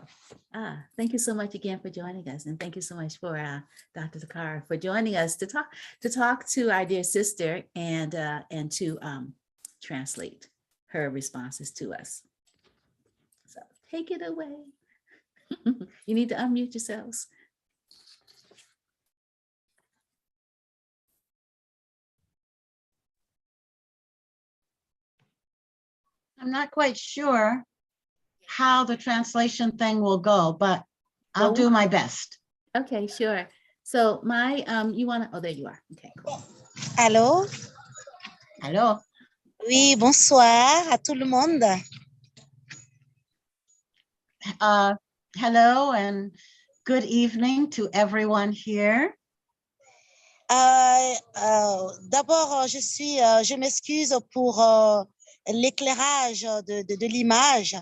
thank you so much again for joining us. And thank you so much for Dr. Dakar for joining us to talk to our dear sister and to translate her responses to us. So take it away. You need to unmute yourselves.
I'm not quite sure how the translation thing will go, but I'll do my best.
Okay, sure. So Maï, you want to, oh, there you are. Okay, cool.
Allô?
Hello.
Oui, bonsoir à tout le monde.
Hello and good evening to everyone here.
D'abord, je m'excuse pour l'éclairage de l'image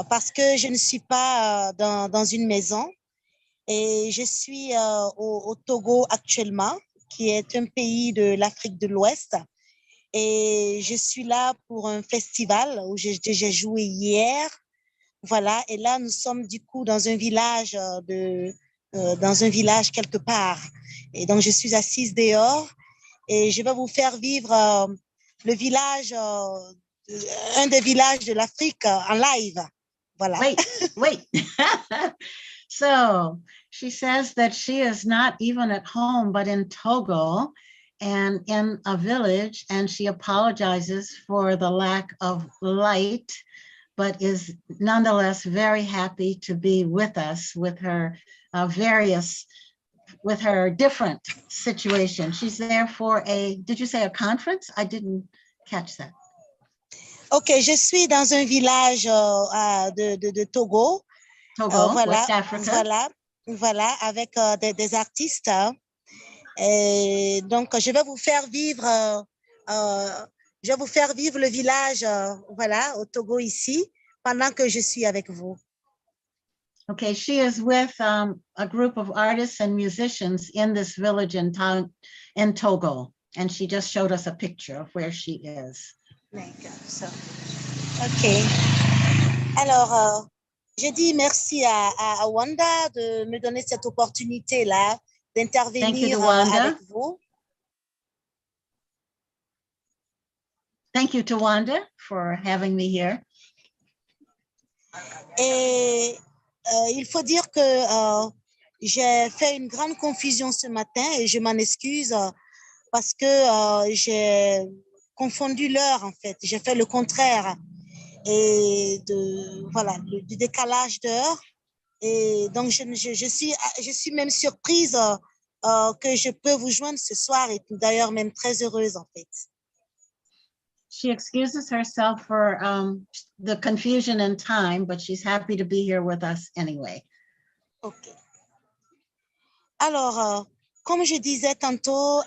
parce que je ne suis pas dans une maison et je suis au Togo actuellement, qui est un pays de l'Afrique de l'Ouest. Et je suis là pour un festival où j'ai déjà joué hier. Voilà, et là, nous sommes du coup dans un village quelque part. Et donc, je suis assise dehors et je vais vous faire vivre le village, un des villages de l'Afrique en live. Voilà.
Wait. So she says that she is not even at home, but in Togo and in a village, and she apologizes for the lack of light, but is nonetheless very happy to be with us with her different situation. She's there for did you say a conference? I didn't catch that.
Ok, je suis dans un village de Togo.
Togo,
voilà,
West Africa.
Voilà, avec des artistes. Et donc, je vais vous faire vivre le village, voilà, au Togo ici, pendant que je suis avec vous.
Okay, she is with a group of artists and musicians in this village in Togo, and she just showed us a picture of where she is.
So, ok. Alors, je dis merci à Wanda de me donner cette opportunité-là d'intervenir avec vous.
Thank you to Wanda for having me here.
Et il faut dire que j'ai fait une grande confusion ce matin et je m'en excuse parce que j'ai confondu l'heure en fait. J'ai fait le contraire et du décalage d'heure. Et donc, je suis même surprise que je peux vous joindre ce soir et d'ailleurs même très heureuse en fait.
She excuses herself for the confusion in time, but she's happy to be here with us anyway.
Ok. Alors, comme je disais tantôt,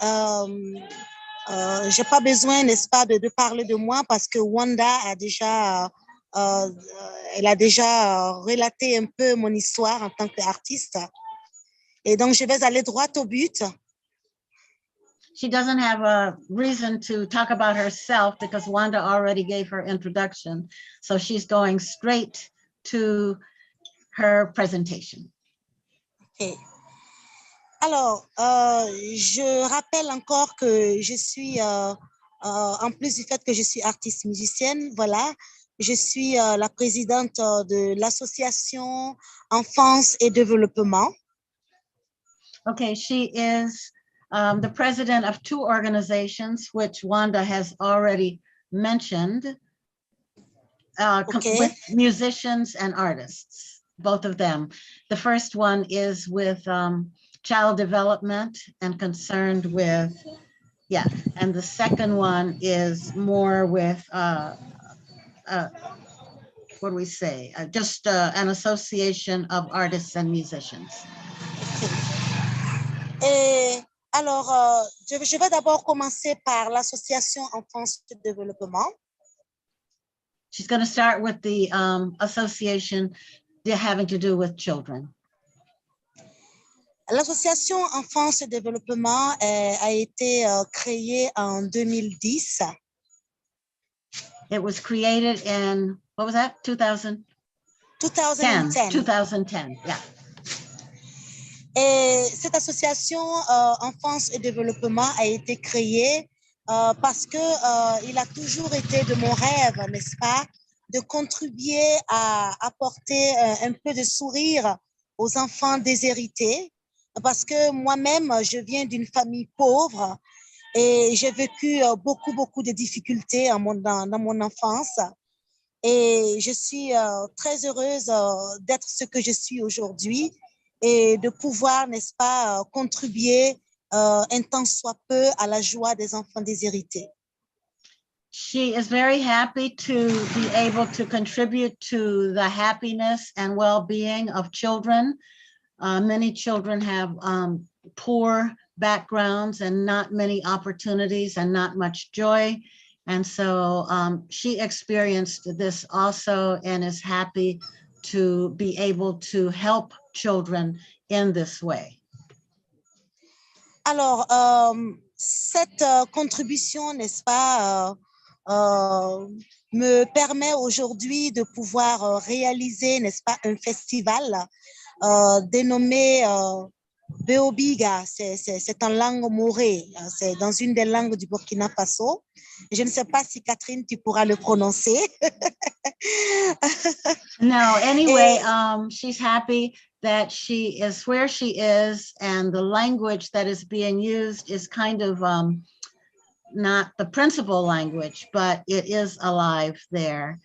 j'ai pas besoin, n'est-ce pas, de parler de moi parce que Wanda a déjà relaté un peu mon histoire en tant qu'artiste. Et donc, je vais aller droit au but.
She doesn't have a reason to talk about herself because Wanda already gave her introduction. So she's going straight to her presentation.
Ok. Alors, je rappelle encore que je suis, en plus du fait que je suis artiste musicienne, voilà, je suis la présidente de l'association Enfance et Développement.
Okay, she is the president of two organizations, which Wanda has already mentioned,
Okay.
with musicians and artists, both of them. The first one is with child development and concerned with, yeah, and the second one is more with, what do we say? Just an association of artists and musicians.
Et alors, je vais d'abord commencer par l'association Enfance et Développement.
She's going to start with the association having to do with children.
L'association Enfance et Développement a été créée en 2010.
It was created in, what was that, 2010? 2010, yeah.
Et cette association Enfance et Développement a été créée parce que il a toujours été de mon rêve, n'est-ce pas, de contribuer à apporter un peu de sourire aux enfants déshérités, parce que moi-même, je viens d'une famille pauvre et j'ai vécu beaucoup de difficultés dans mon enfance. Et je suis très heureuse d'être ce que je suis aujourd'hui et de pouvoir, n'est-ce pas, contribuer un tant soit peu à la joie des enfants déshérités.
She is very happy to be able to contribute to the happiness and well-being of children. Many children have poor backgrounds and not many opportunities and not much joy. And so she experienced this also and is happy to be able to help children in this way.
Alors, cette contribution, n'est-ce pas, me permet aujourd'hui de pouvoir réaliser, n'est-ce pas, un festival dénommé Beobiga, c'est en langue morée, c'est dans une des langues du Burkina Faso. Je ne sais pas si Catherine, tu pourras le prononcer.
No, anyway, she's happy that she is where she is, and the language that is being used is kind of not the principal language, but it is alive there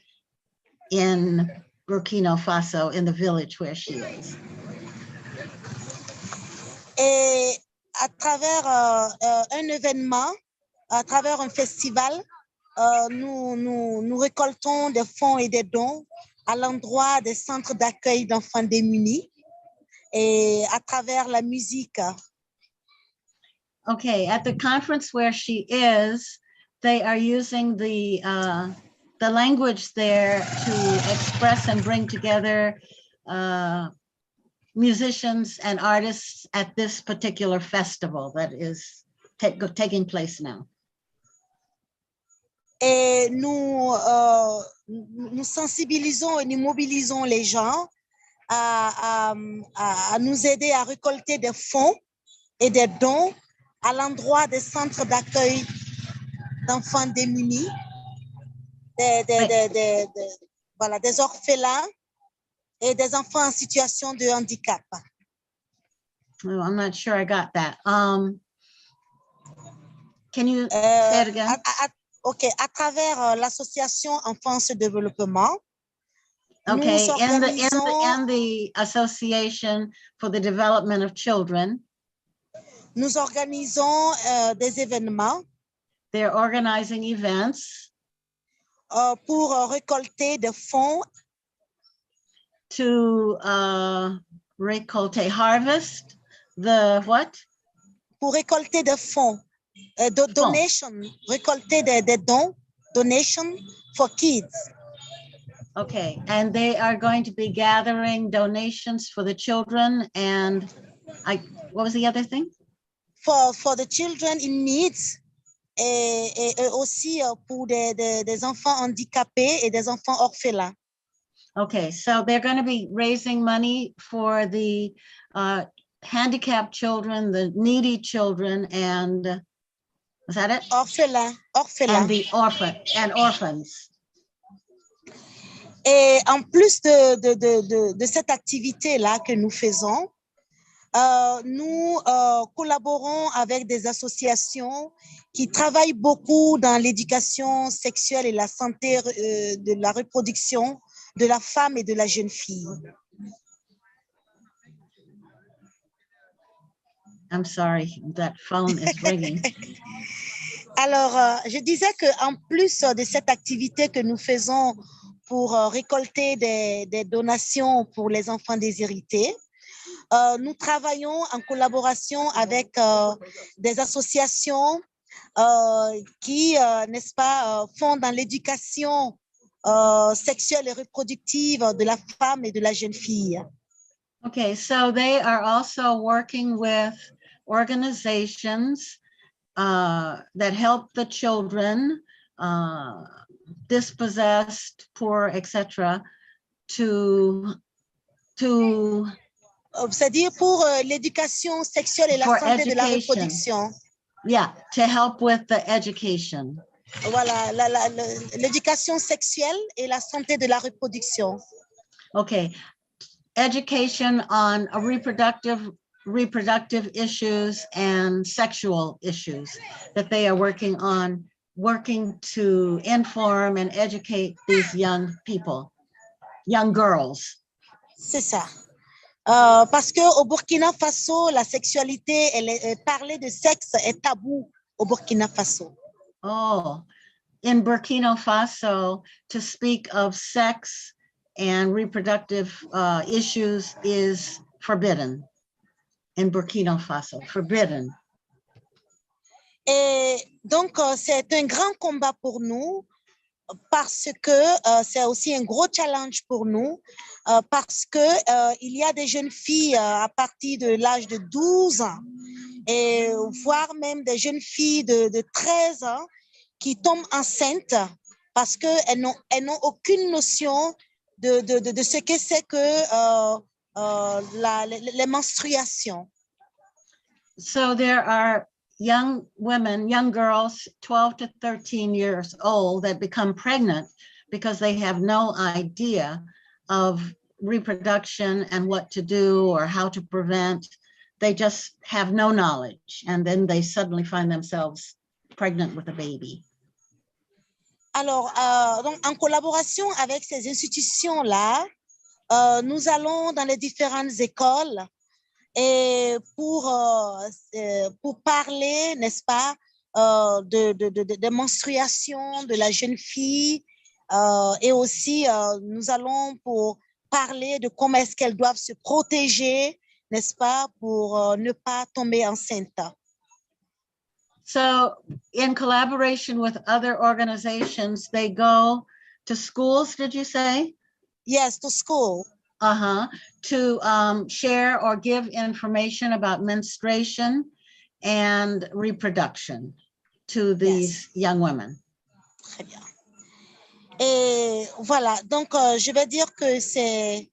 in Burkina Faso, in the village where she is.
Et à travers un événement, à travers un festival, nous récoltons des fonds et des dons à l'endroit des centres d'accueil d'enfants démunis et à travers la musique.
Okay, at the conference where she is, they are using the language there to express and bring together musicians and artists at this particular festival that is taking place now.
Et nous sensibilisons et nous mobilisons les gens à nous aider à récolter des fonds et des dons à l'endroit des centres d'accueil d'enfants démunis, voilà, des orphelins et des enfants en situation de handicap.
Oh, I'm not sure I got that. Can you say it again?
OK, à travers l'association Enfance et Développement.
Okay, in the Association for the Development of Children.
Nous organisons des événements.
They're organizing events.
Pour récolter des fonds.
To récolter, harvest, the what?
Pour récolter des fonds. Donation, récolter des dons, donation for kids.
Okay, and they are going to be gathering donations for the children and what was the other thing?
For the children in needs et aussi pour des enfants handicapés et des enfants orphelins.
Okay, so they're going to be raising money for the handicapped children, the needy children, and is that it?
Orphelins.
And the orphans.
Et en plus de cette activité-là que nous faisons, nous collaborons avec des associations qui travaillent beaucoup dans l'éducation sexuelle et la santé de la reproduction de la femme et de la jeune fille.
I'm sorry, that phone is ringing.
Alors, je disais qu'en plus de cette activité que nous faisons pour récolter des donations pour les enfants déshérités, nous travaillons en collaboration avec des associations qui, n'est-ce pas, font dans l'éducation sexuelle et reproductive de la femme et de la jeune fille.
Okay, so they are also working with organizations that help the children, dispossessed, poor, etc.,
c'est-à-dire pour l'éducation sexuelle et la santé de la reproduction.
Yeah, to help with the education.
Voilà, l'éducation sexuelle et la santé de la reproduction.
Okay, education on reproductive issues and sexual issues that they are working to inform and educate these young people, young girls.
C'est ça. Parce qu'au Burkina Faso, la sexualité, parler de sexe est tabou au Burkina Faso.
Oh, in Burkina Faso, to speak of sex and reproductive issues is forbidden. In Burkina Faso, forbidden.
Et donc, c'est un grand combat pour nous parce que c'est aussi un gros challenge pour nous parce que il y a des jeunes filles à partir de l'âge de 12 ans et voire même des jeunes filles de 13 ans qui tombent enceintes parce qu'elles n'ont aucune notion de ce que c'est que les menstruations.
So there are young women, young girls, 12 to 13 years old that become pregnant because they have no idea of reproduction and what to do or how to prevent. They just have no knowledge. And then they suddenly find themselves pregnant with a baby.
Alors, donc, en collaboration avec ces institutions-là, nous allons dans les différentes écoles et pour parler, n'est-ce pas, de menstruation de la jeune fille et aussi nous allons pour parler de comment est-ce qu'elles doivent se protéger, n'est-ce pas, pour ne pas tomber enceinte.
So in collaboration with other organizations, they go to schools, did you say?
Yes, to school.
To share or give information about menstruation and reproduction to these young women.
Très bien. Et voilà, donc je vais dire que c'est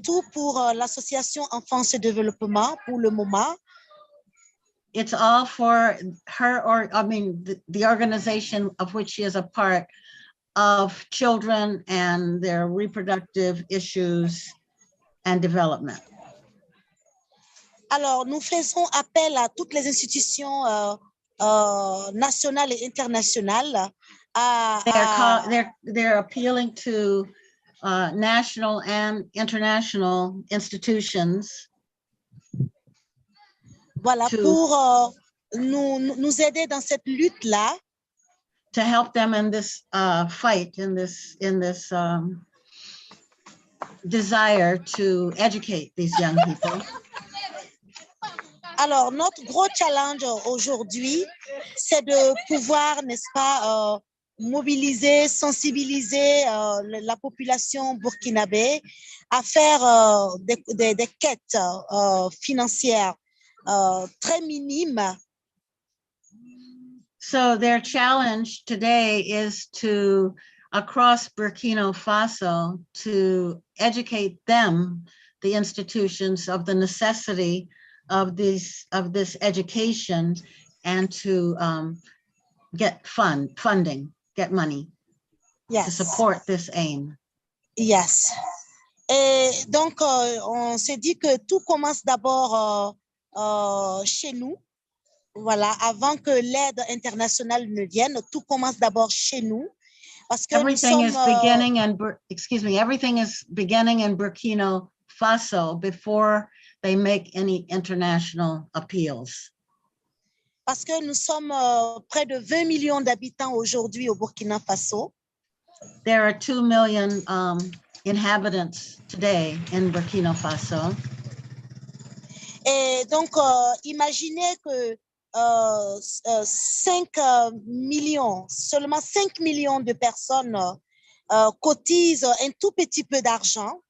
tout pour l'association Enfance et Développement pour le moment.
It's all for her, or I mean, the organization of which she is a part of children and their reproductive issues and development.
Alors, nous faisons appel à toutes les institutions nationales et internationales.
They're appealing to national and international institutions.
Voilà, pour nous aider dans cette lutte-là.
To help them in this fight, in this desire to educate these young people.
Alors, notre gros challenge aujourd'hui, c'est de pouvoir, n'est-ce pas, mobiliser, sensibiliser la population burkinabé à faire des quêtes financières très minimes.
So their challenge today is to, across Burkina Faso, to educate them the institutions of the necessity of this education and to get funding, get money to
Yes.
support this aim.
Yes. Et donc, on s'est dit que tout commence d'abord chez nous. Voilà, avant que l'aide internationale ne vienne, tout commence d'abord chez nous. Parce que
Everything
nous
is
sommes,
beginning everything is beginning in Burkina Faso before they make any international appeals.
parce que nous sommes près de 20 millions d'habitants aujourd'hui au Burkina Faso.
There are 2 million inhabitants today in Burkina Faso.
Et donc, imaginez que 5 millions, seulement 5 millions de personnes cotisent un tout petit peu d'argent.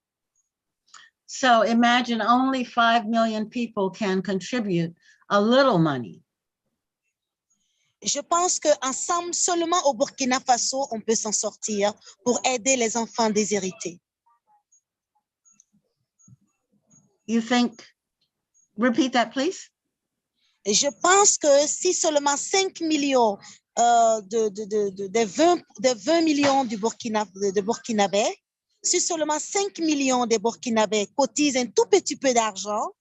So imagine only 5 million people can contribute a little money.
Je pense qu'ensemble, seulement au Burkina Faso, on peut s'en sortir pour aider les enfants déshérités.
You think, repeat that, please?
Et je pense que si seulement 5 millions des 20 millions de Burkinabés, si seulement 5 millions de Burkinabés cotisent un tout petit peu d'argent,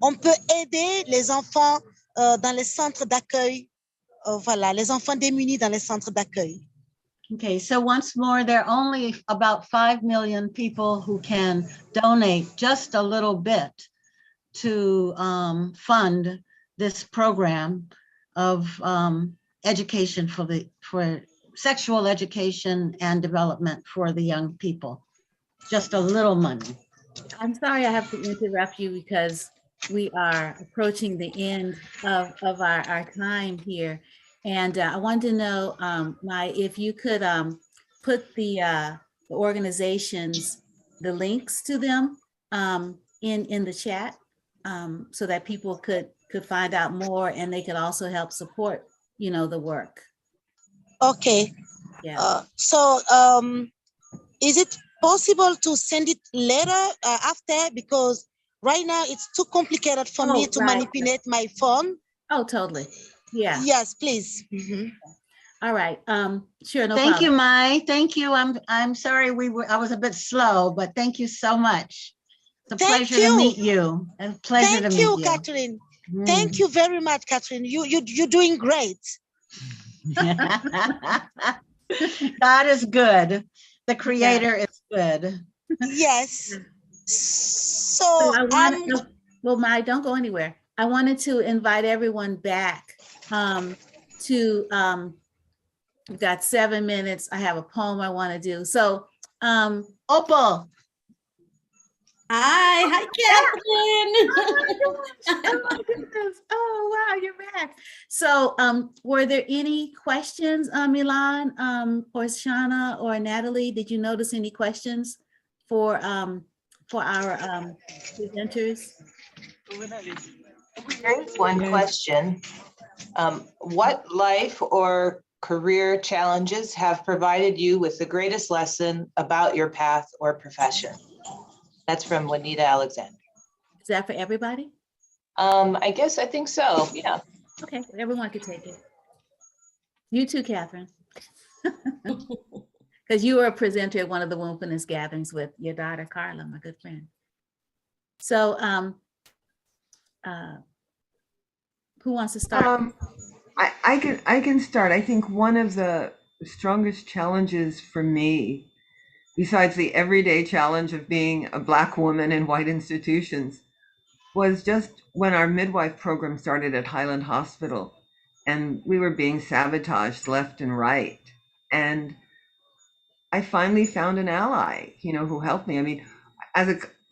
on peut aider les enfants dans les centres d'accueil, voilà, les enfants démunis dans les centres d'accueil.
Okay, so once more, there are only about 5 million people who can donate just a little bit to fund this program of education for sexual education and development for the young people. Just a little money.
I'm sorry I have to interrupt you because we are approaching the end of our time here. And I wanted to know, Maï, if you could put the organizations, the links to them in the chat so that people could find out more and they could also help support, you know, the work.
Okay.
Yeah.
So is it possible to send it later after? Because right now it's too complicated for me to manipulate my phone.
Oh, totally. Yeah.
Yes, please. Mm-hmm.
All right. Sure. No
Thank
problem.
you, Maï. Thank you. I'm sorry I was a bit slow, but thank you so much. It's a pleasure to meet you. A pleasure to meet you.
Thank you, Catherine. Thank you very much, Catherine. You're doing great.
God is good. The Creator is good.
Yes. So
well, Maï, don't go anywhere. I wanted to invite everyone back to we've got 7 minutes. I have a poem I want to do. So Opal.
Hi, Catherine.
Oh my goodness. Oh wow, you're back. So were there any questions, Milan, or Shana or Natalie? Did you notice any questions for our presenters?
There's one question. What life or career challenges have provided you with the greatest lesson about your path or profession? That's from Juanita Alexander.
Is that for everybody?
I think so, yeah.
Okay, everyone could take it. You too, Catherine. Because you were a presenter at one of the Wombfulness gatherings with your daughter, Carla, my good friend. So who wants to start?
I can start. I think one of the strongest challenges for me, besides the everyday challenge of being a Black woman in white institutions, was just when our midwife program started at Highland Hospital and we were being sabotaged left and right. And I finally found an ally, who helped me. I mean,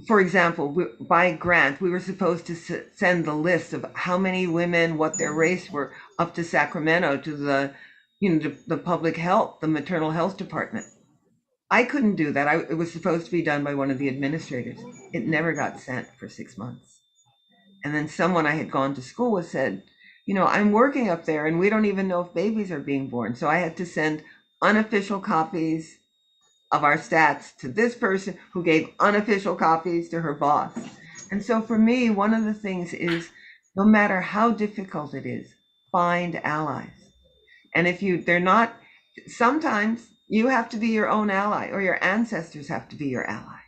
for example, by grant, we were supposed to send the list of how many women, what their race were, up to Sacramento to the public health, the maternal health department. I couldn't do that. It was supposed to be done by one of the administrators. It never got sent for 6 months. And then someone I had gone to school with said, I'm working up there and we don't even know if babies are being born. So I had to send unofficial copies of our stats to this person who gave unofficial copies to her boss. And so for me, one of the things is, no matter how difficult it is, find allies. And if they're not, sometimes you have to be your own ally, or your ancestors have to be your ally.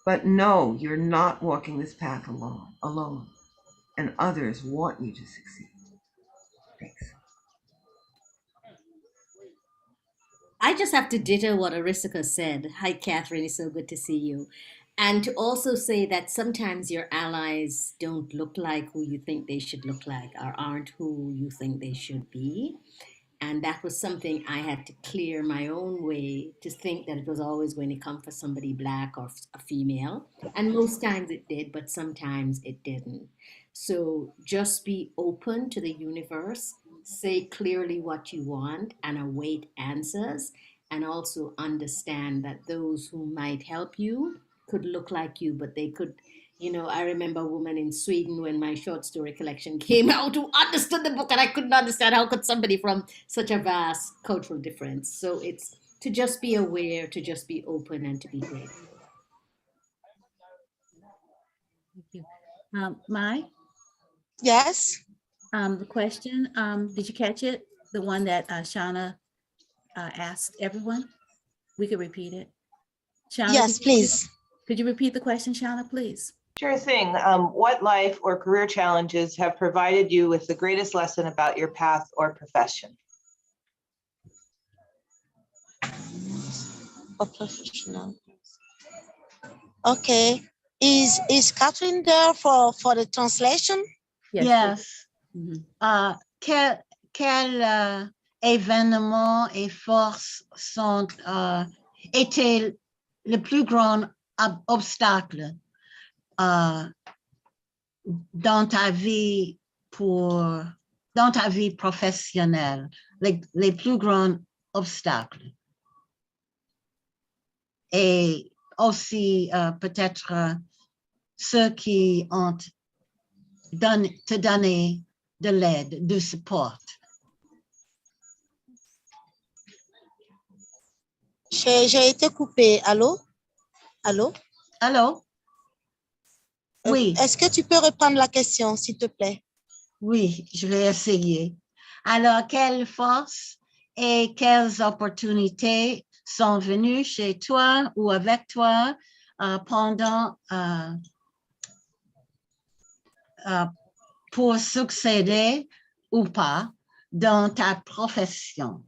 But no, you're not walking this path alone. And others want you to succeed. Thanks.
I just have to ditto what Arisika said. Hi, Catherine. It's so good to see you. And to also say that sometimes your allies don't look like who you think they should look like, or aren't who you think they should be. And that was something I had to clear my own way, to think that it was always going to come for somebody Black or a female. And most times it did, but sometimes it didn't. So just be open to the universe, say clearly what you want, and await answers. And also understand that those who might help you could look like you, but they could. I remember a woman in Sweden when my short story collection came out who understood the book, and I couldn't understand how could somebody from such a vast cultural difference. So it's to just be aware, to just be open, and to be grateful.
Thank you. Maï?
Yes.
The question, did you catch it? The one that Shauna asked everyone? We could repeat it. Shauna,
Yes, please.
Could you repeat the question, Shauna, please?
Sure thing. What life or career challenges have provided you with the greatest lesson about your path or profession?
Or professional. Okay. Is Catherine there for the translation?
Yes. Quel événement et force étaient le plus grand obstacle dans ta vie professionnelle, les plus grands obstacles? Et aussi peut-être ceux qui ont te donné de l'aide, du support.
J'ai été coupée. Allô? Allô?
Allô? Oui.
Est-ce que tu peux reprendre la question, s'il te plaît?
Oui, je vais essayer. Alors, quelles forces et quelles opportunités sont venues chez toi ou avec toi pendant pour succéder ou pas dans ta profession?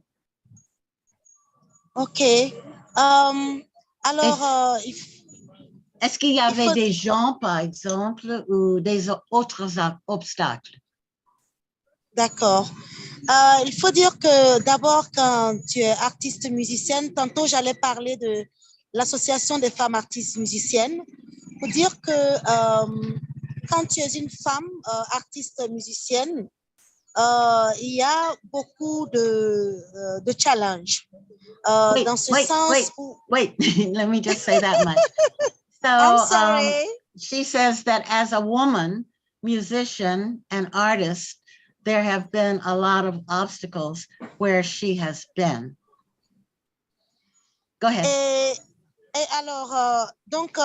OK. Alors,
est-ce qu'il y avait des gens, par exemple, ou des autres obstacles?
D'accord. Il faut dire que d'abord, quand tu es artiste musicienne, tantôt j'allais parler de l'association des femmes artistes musiciennes, pour dire que quand tu es une femme artiste musicienne, il y a beaucoup de challenges. Dans ce sens où...
Wait, let me just say that much. So,
I'm sorry.
She says that as a woman, musician and artist, there have been a lot of obstacles where she has been. Go ahead.
Et alors, donc,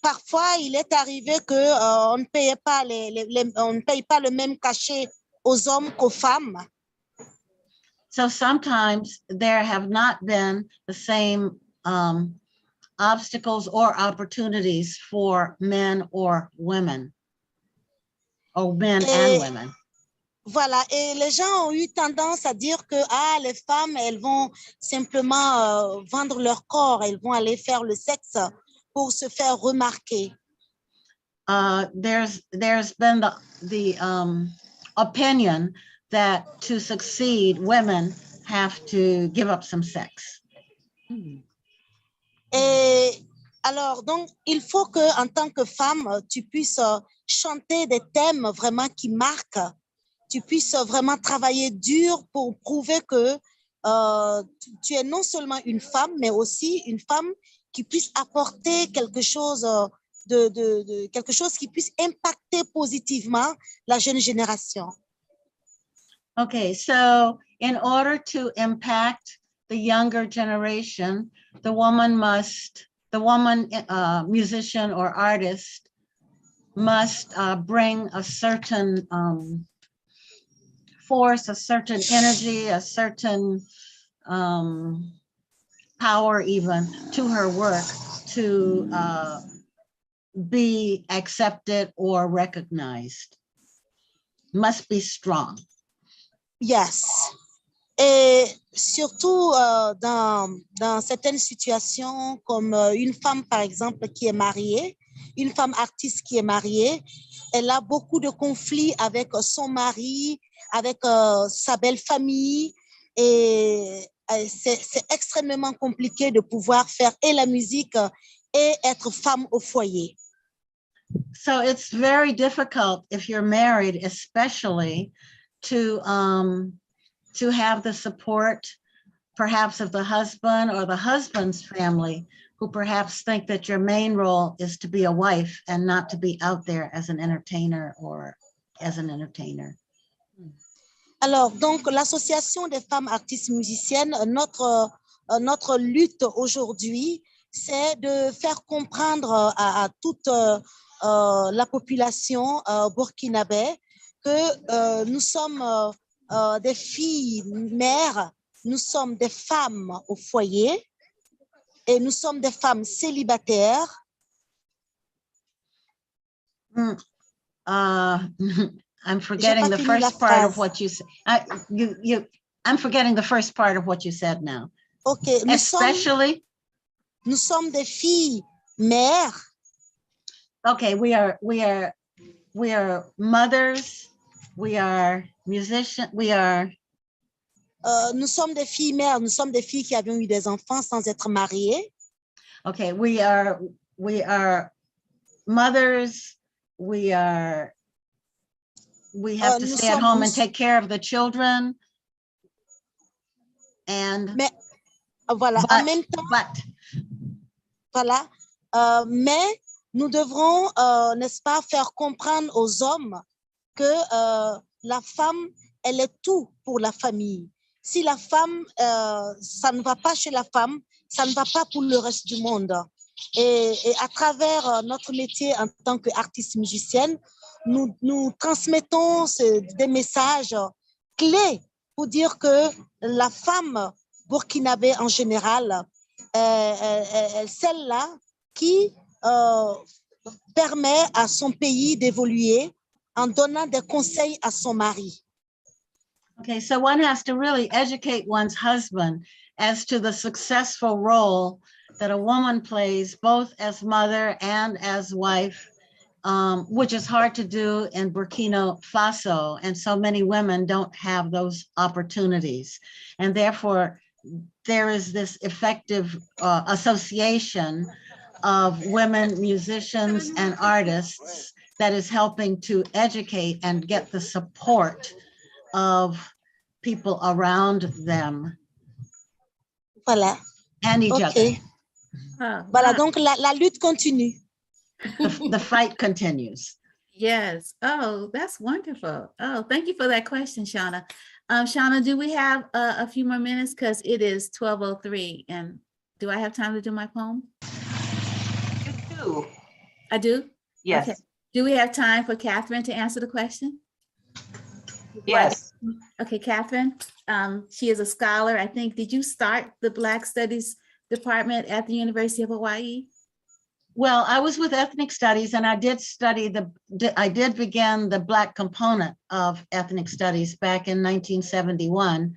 parfois, il est arrivé que on ne payait pas on ne paye pas le même cachet aux hommes qu'aux femmes.
So sometimes there have not been the same obstacles or opportunities for men or women, or men and women.
Voilà, et les gens ont eu tendance à dire que les femmes, elles vont simplement vendre leur corps, elles vont aller faire le sexe pour se faire remarquer.
There's been the opinion that to succeed, women have to give up some sex.
Et alors, donc, il faut que, en tant que femme, tu puisses chanter des thèmes vraiment qui marquent. Tu puisses vraiment travailler dur pour prouver que tu es non seulement une femme, mais aussi une femme qui puisse apporter quelque chose quelque chose qui puisse impacter positivement la jeune génération.
Okay, so in order to impact the younger generation, the woman musician or artist must bring a certain force, a certain energy, a certain power even to her work to be accepted or recognized. Must be strong.
Yes. Et surtout dans certaines situations comme une femme, par exemple, qui est mariée, une femme artiste qui est mariée, elle a beaucoup de conflits avec son mari, avec sa belle famille, et c'est extrêmement compliqué de pouvoir faire et la musique et être femme au foyer.
So it's very difficult if you're married, especially to have the support perhaps of the husband or the husband's family, who perhaps think that your main role is to be a wife and not to be out there as an entertainer or as an entertainer.
Alors, donc, l'Association des femmes artistes musiciennes, notre lutte aujourd'hui, c'est de faire comprendre à toute la population burkinabé que nous sommes des filles mères, nous sommes des femmes au foyer et nous sommes des femmes célibataires.
I'm forgetting the first part of what you said. I'm forgetting the first part of what you said now.
Okay,
nous
sommes des filles mères.
Okay, we are mothers. We are musicians.
Nous sommes des filles mères. Nous sommes des filles qui avaient eu des enfants sans être mariées.
Okay, we are mothers. We have to stay at home and take care of the children. And
mais voilà, en même temps, voilà, mais nous devrons, n'est-ce pas, faire comprendre aux hommes que la femme, elle est tout pour la famille. Si la femme, ça ne va pas chez la femme, ça ne va pas pour le reste du monde. Et à travers notre métier en tant qu'artiste musicienne, nous transmettons des messages clés pour dire que la femme burkinabé en général, celle-là qui permet à son pays d'évoluer en donnant des conseils à son mari.
Okay, so one has to really educate one's husband as to the successful role that a woman plays both as mother and as wife, which is hard to do in Burkina Faso. And so many women don't have those opportunities. And therefore, there is this effective association of women musicians and artists that is helping to educate and get the support of people around them.
Voilà.
And each other.
Voilà, donc la lutte continue.
The fight continues.
Yes. Oh, that's wonderful. Oh, thank you for that question, Shauna. Shauna, do we have a few more minutes? Because it is 12:03. And do I have time to do my poem?
You do.
I do?
Yes.
Okay. Do we have time for Catherine to answer the question?
Yes.
Okay, Catherine, she is a scholar. I think, did you start the Black Studies department at the University of Hawaii?
Well, I was with ethnic studies and I did begin the Black component of ethnic studies back in 1971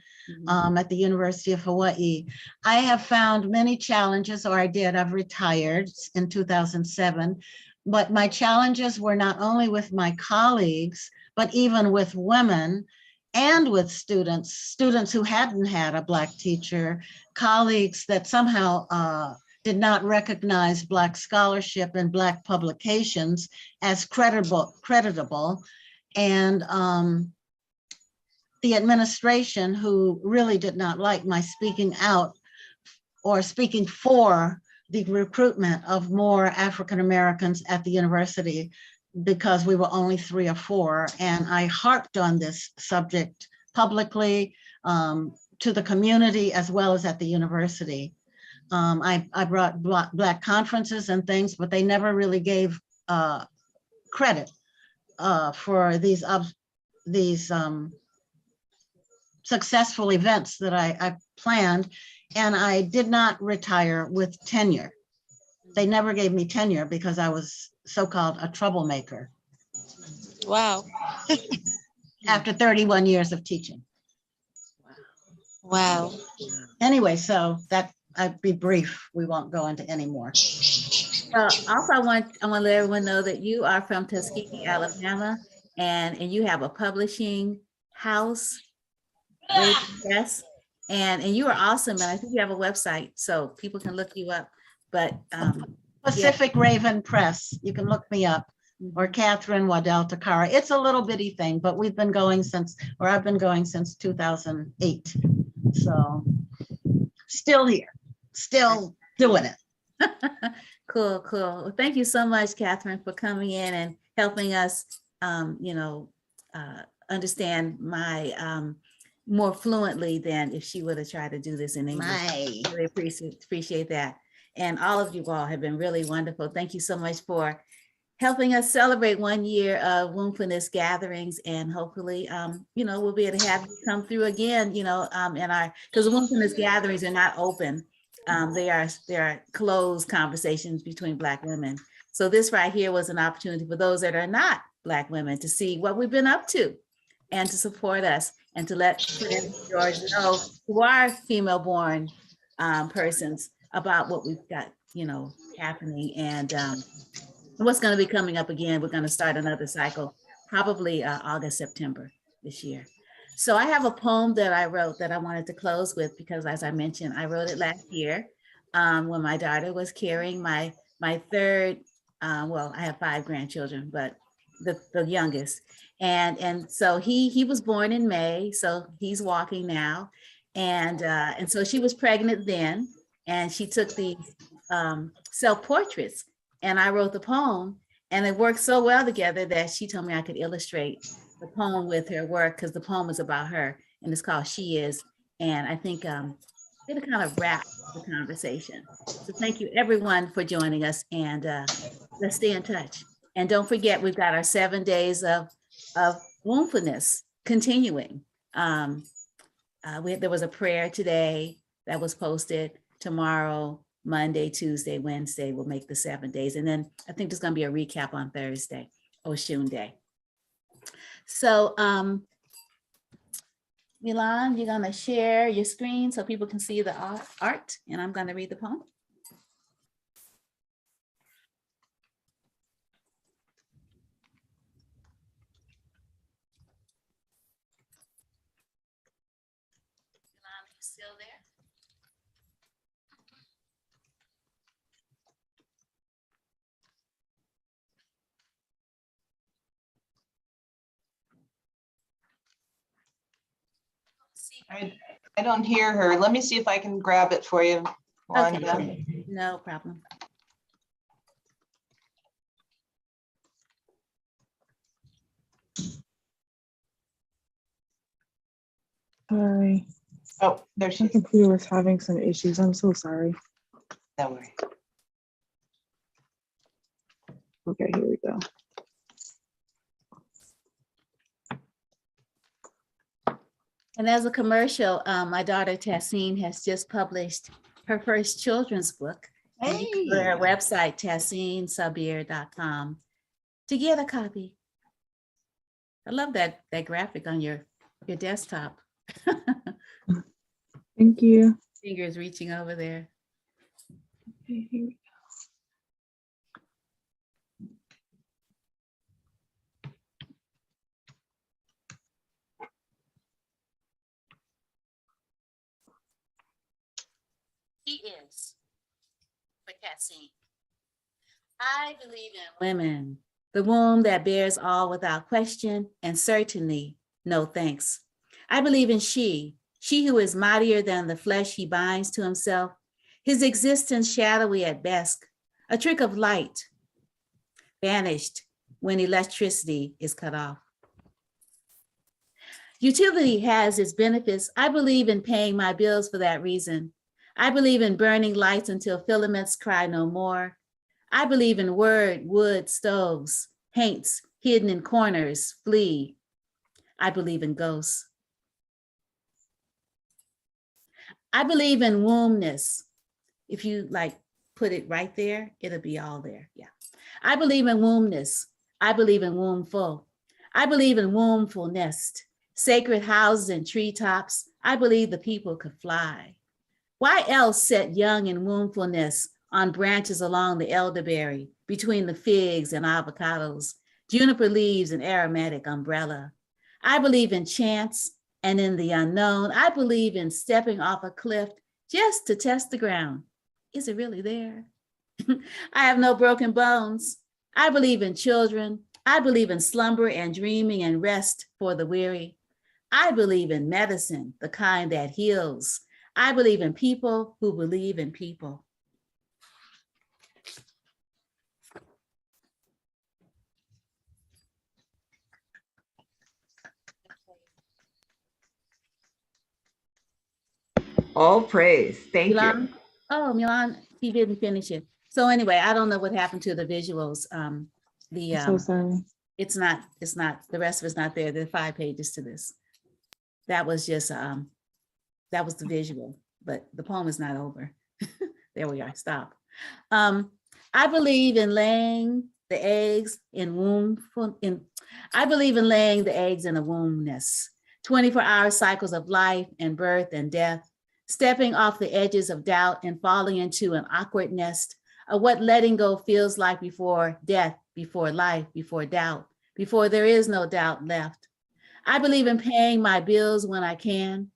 at the University of Hawaii. I have found many challenges, or I've retired in 2007, but my challenges were not only with my colleagues, but even with women and with students who hadn't had a Black teacher, colleagues that somehow did not recognize Black scholarship and Black publications as creditable, and the administration, who really did not like my speaking out or speaking for the recruitment of more African Americans at the university, because we were only 3 or 4. And I harped on this subject publicly, to the community as well as at the university. I brought Black conferences and things, but they never really gave credit for these successful events that I planned, and I did not retire with tenure. They never gave me tenure because I was so-called a troublemaker.
Wow.
After 31 years of teaching.
Wow.
Anyway, so that I'd be brief. We won't go into any more.
Also, I want to let everyone know that you are from Tuskegee, Alabama, and you have a publishing house. Yes, and you are awesome, and I think you have a website so people can look you up. But
Pacific Raven Press, you can look me up, or Catherine Waddell Takara. It's a little bitty thing, but we've been going since, or I've been going since 2008. So still here, still doing it.
Cool. Well, thank you so much, Catherine, for coming in and helping us, understand my more fluently than if she would have tried to do this in English. I really appreciate that. And all of you all have been really wonderful. Thank you so much for helping us celebrate 1 year of Wombfulness Gatherings, and hopefully, we'll be able to have you come through again, because the Wombfulness Gatherings are not open. They are closed conversations between Black women. So this right here was an opportunity for those that are not Black women to see what we've been up to and to support us and to let friends George know who are female-born persons about what we've got, happening, and what's going to be coming up again. We're going to start another cycle, probably August, September this year. So I have a poem that I wrote that I wanted to close with, because as I mentioned, I wrote it last year when my daughter was carrying my third, well, I have 5 grandchildren, but the youngest. And so he was born in May, so he's walking now. And so she was pregnant then, and she took these self-portraits, and I wrote the poem, and it worked so well together that she told me I could illustrate the poem with her work, because the poem is about her, and it's called She Is. And I think it'll kind of wrap the conversation. So thank you everyone for joining us, and let's stay in touch. And don't forget, we've got our 7 days of wombfulness continuing. There was a prayer today that was posted. Tomorrow, Monday, Tuesday, Wednesday, we'll make the 7 days. And then I think there's going to be a recap on Thursday, Oshun Day. So Milan, you're going to share your screen so people can see the art, and I'm going to read the poem. Milan, are you still there?
I don't hear her. Let me see if I can grab it for you, Wanda.
Okay. No problem.
Sorry.
Oh, there she
My
is.
computer was having some issues. I'm so sorry.
Don't worry.
Okay, here we go.
And as a commercial, my daughter Tassine has just published her first children's book. And you can go to her website, tassinesabir.com, to get a copy. I love that graphic on your desktop.
Thank you.
Fingers reaching over there.
Okay, here we go.
He is for Tassine. I believe in women, the womb that bears all without question, and certainly no thanks. I believe in she who is mightier than the flesh he binds to himself, his existence shadowy at best, a trick of light, vanished when electricity is cut off. Utility has its benefits. I believe in paying my bills for that reason. I believe in burning lights until filaments cry no more. I believe in wood stoves, paints hidden in corners, flee. I believe in ghosts. I believe in wombness. If you like put it right there, it'll be all there. Yeah. I believe in wombness. I believe in wombful. I believe in wombfulness, sacred houses and treetops. I believe the people could fly. Why else set young in wombfulness on branches along the elderberry, between the figs and avocados, juniper leaves and aromatic umbrella? I believe in chance and in the unknown. I believe in stepping off a cliff just to test the ground. Is it really there? I have no broken bones. I believe in children. I believe in slumber and dreaming and rest for the weary. I believe in medicine, the kind that heals. I believe in people who believe in people.
All praise. Thank you.
Milan? Oh, Milan, he didn't finish it. So anyway, I don't know what happened to the visuals.
I'm so sorry.
It's not, the rest of it's not there. There are 5 pages to this. That was just, that was the visual, but the poem is not over. There we are, stop. I believe in laying the eggs in I believe in laying the eggs in a wombness, 24-hour cycles of life and birth and death, stepping off the edges of doubt and falling into an awkward nest of what letting go feels like before death, before life, before doubt, before there is no doubt left. I believe in paying my bills when I can.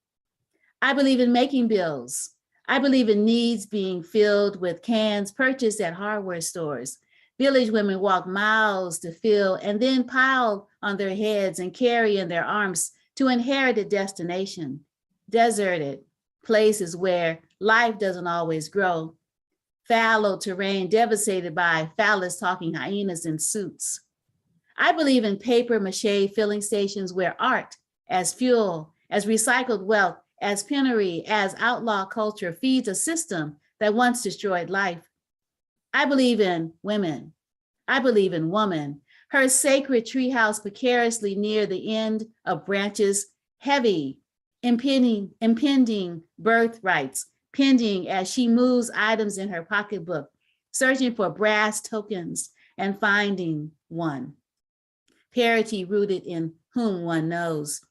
I believe in making bills. I believe in needs being filled with cans purchased at hardware stores. Village women walk miles to fill and then pile on their heads and carry in their arms to inherited destination, deserted places where life doesn't always grow, fallow terrain devastated by phallus talking hyenas in suits. I believe in paper mache filling stations where art as fuel, as recycled wealth, as penury, as outlaw culture feeds a system that once destroyed life. I believe in women. I believe in woman, her sacred treehouse precariously near the end of branches, heavy, impending birthrights, pending as she moves items in her pocketbook, searching for brass tokens and finding one. Parity rooted in whom one knows.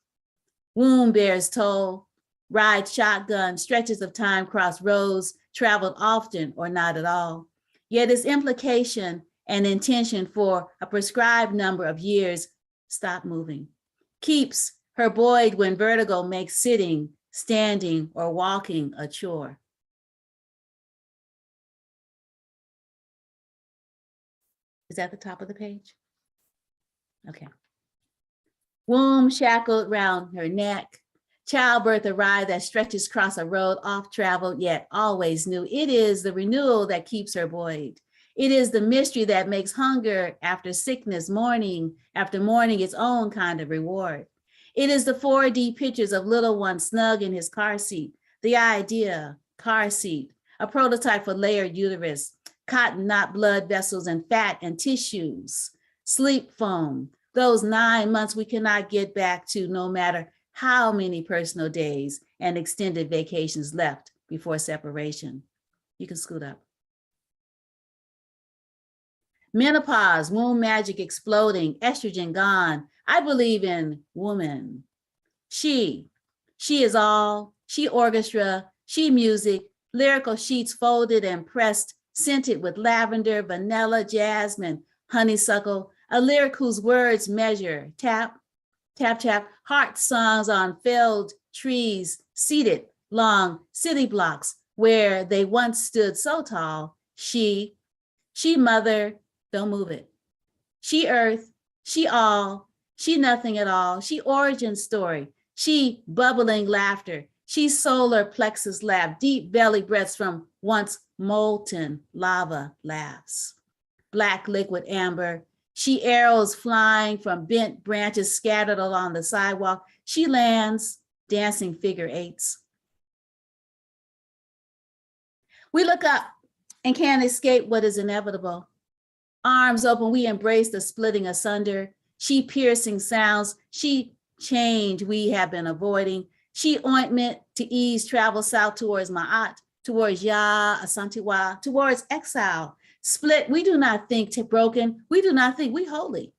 Womb bears toll, ride shotgun, stretches of time cross roads, traveled often or not at all. Yet its implication and intention for a prescribed number of years stop moving, keeps her buoyed when vertigo makes sitting, standing, or walking a chore. Is that the top of the page? Okay. Womb shackled round her neck, childbirth a ride that stretches across a road oft traveled yet always new. It is the renewal that keeps her buoyed. It is the mystery that makes hunger after sickness, morning after morning, its own kind of reward. It is the 4D pictures of little one snug in his car seat, the idea, car seat, a prototype for layered uterus, cotton not blood vessels and fat and tissues, sleep foam, those 9 months we cannot get back to no matter how many personal days and extended vacations left before separation. You can scoot up. Menopause, womb magic exploding, estrogen gone. I believe in woman. She is all, she orchestra, she music, lyrical sheets folded and pressed, scented with lavender, vanilla, jasmine, honeysuckle, a lyric whose words measure, tap, tap, tap, heart songs on felled trees, seated long city blocks where they once stood so tall. She mother, don't move it. She earth, she all, she nothing at all. She origin story, she bubbling laughter. She solar plexus lab, deep belly breaths from once molten lava laughs. Black liquid amber, She arrows flying from bent branches scattered along the sidewalk. She lands dancing figure eights. We look up and can't escape what is inevitable. Arms open, we embrace the splitting asunder. She piercing sounds, she change we have been avoiding. She ointment to ease travel south towards Ma'at, towards Ya, Asantiwa, towards exile. Split, we do not think broken, we do not think we holy.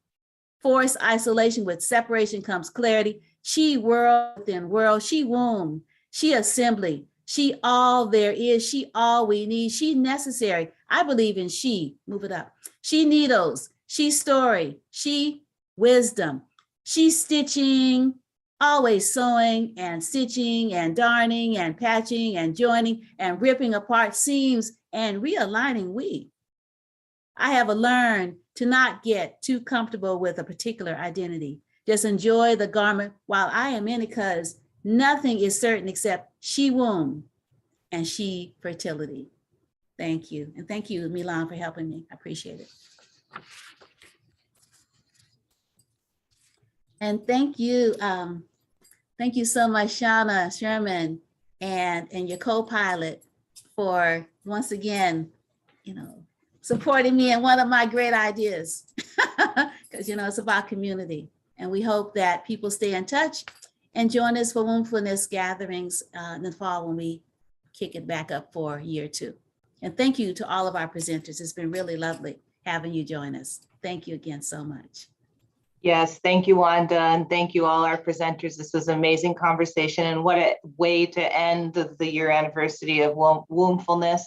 Forced isolation with separation comes clarity. She world within world, she womb, she assembly, she all there is, she all we need, she necessary. I believe in she, move it up. She needles, she story, she wisdom, she stitching, always sewing and stitching and darning and patching and joining and ripping apart seams and realigning we. I have learned to not get too comfortable with a particular identity. Just enjoy the garment while I am in it, because nothing is certain except she womb and she fertility. Thank you. And thank you, Milan, for helping me. I appreciate it. And thank you so much, Shauna Sherman and your co-pilot for once again, supporting me in one of my great ideas, because it's about community. And we hope that people stay in touch and join us for Wombfulness gatherings in the fall when we kick it back up for year 2. And thank you to all of our presenters. It's been really lovely having you join us. Thank you again so much.
Yes, thank you, Wanda, and thank you all our presenters. This was an amazing conversation, and what a way to end the year anniversary of Wombfulness.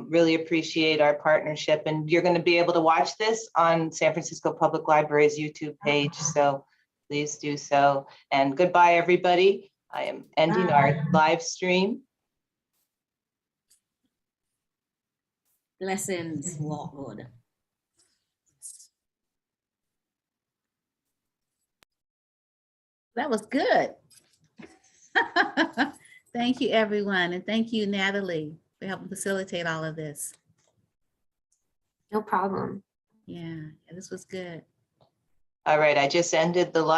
Really appreciate our partnership, and you're going to be able to watch this on San Francisco Public Library's YouTube page, so please do so. And goodbye, everybody. I am ending our live stream.
Blessings, Walkwood.
That was good. Thank you, everyone. And thank you, Natalie, for helping facilitate all of this.
No problem.
Yeah, this was good.
All right, I just ended the live.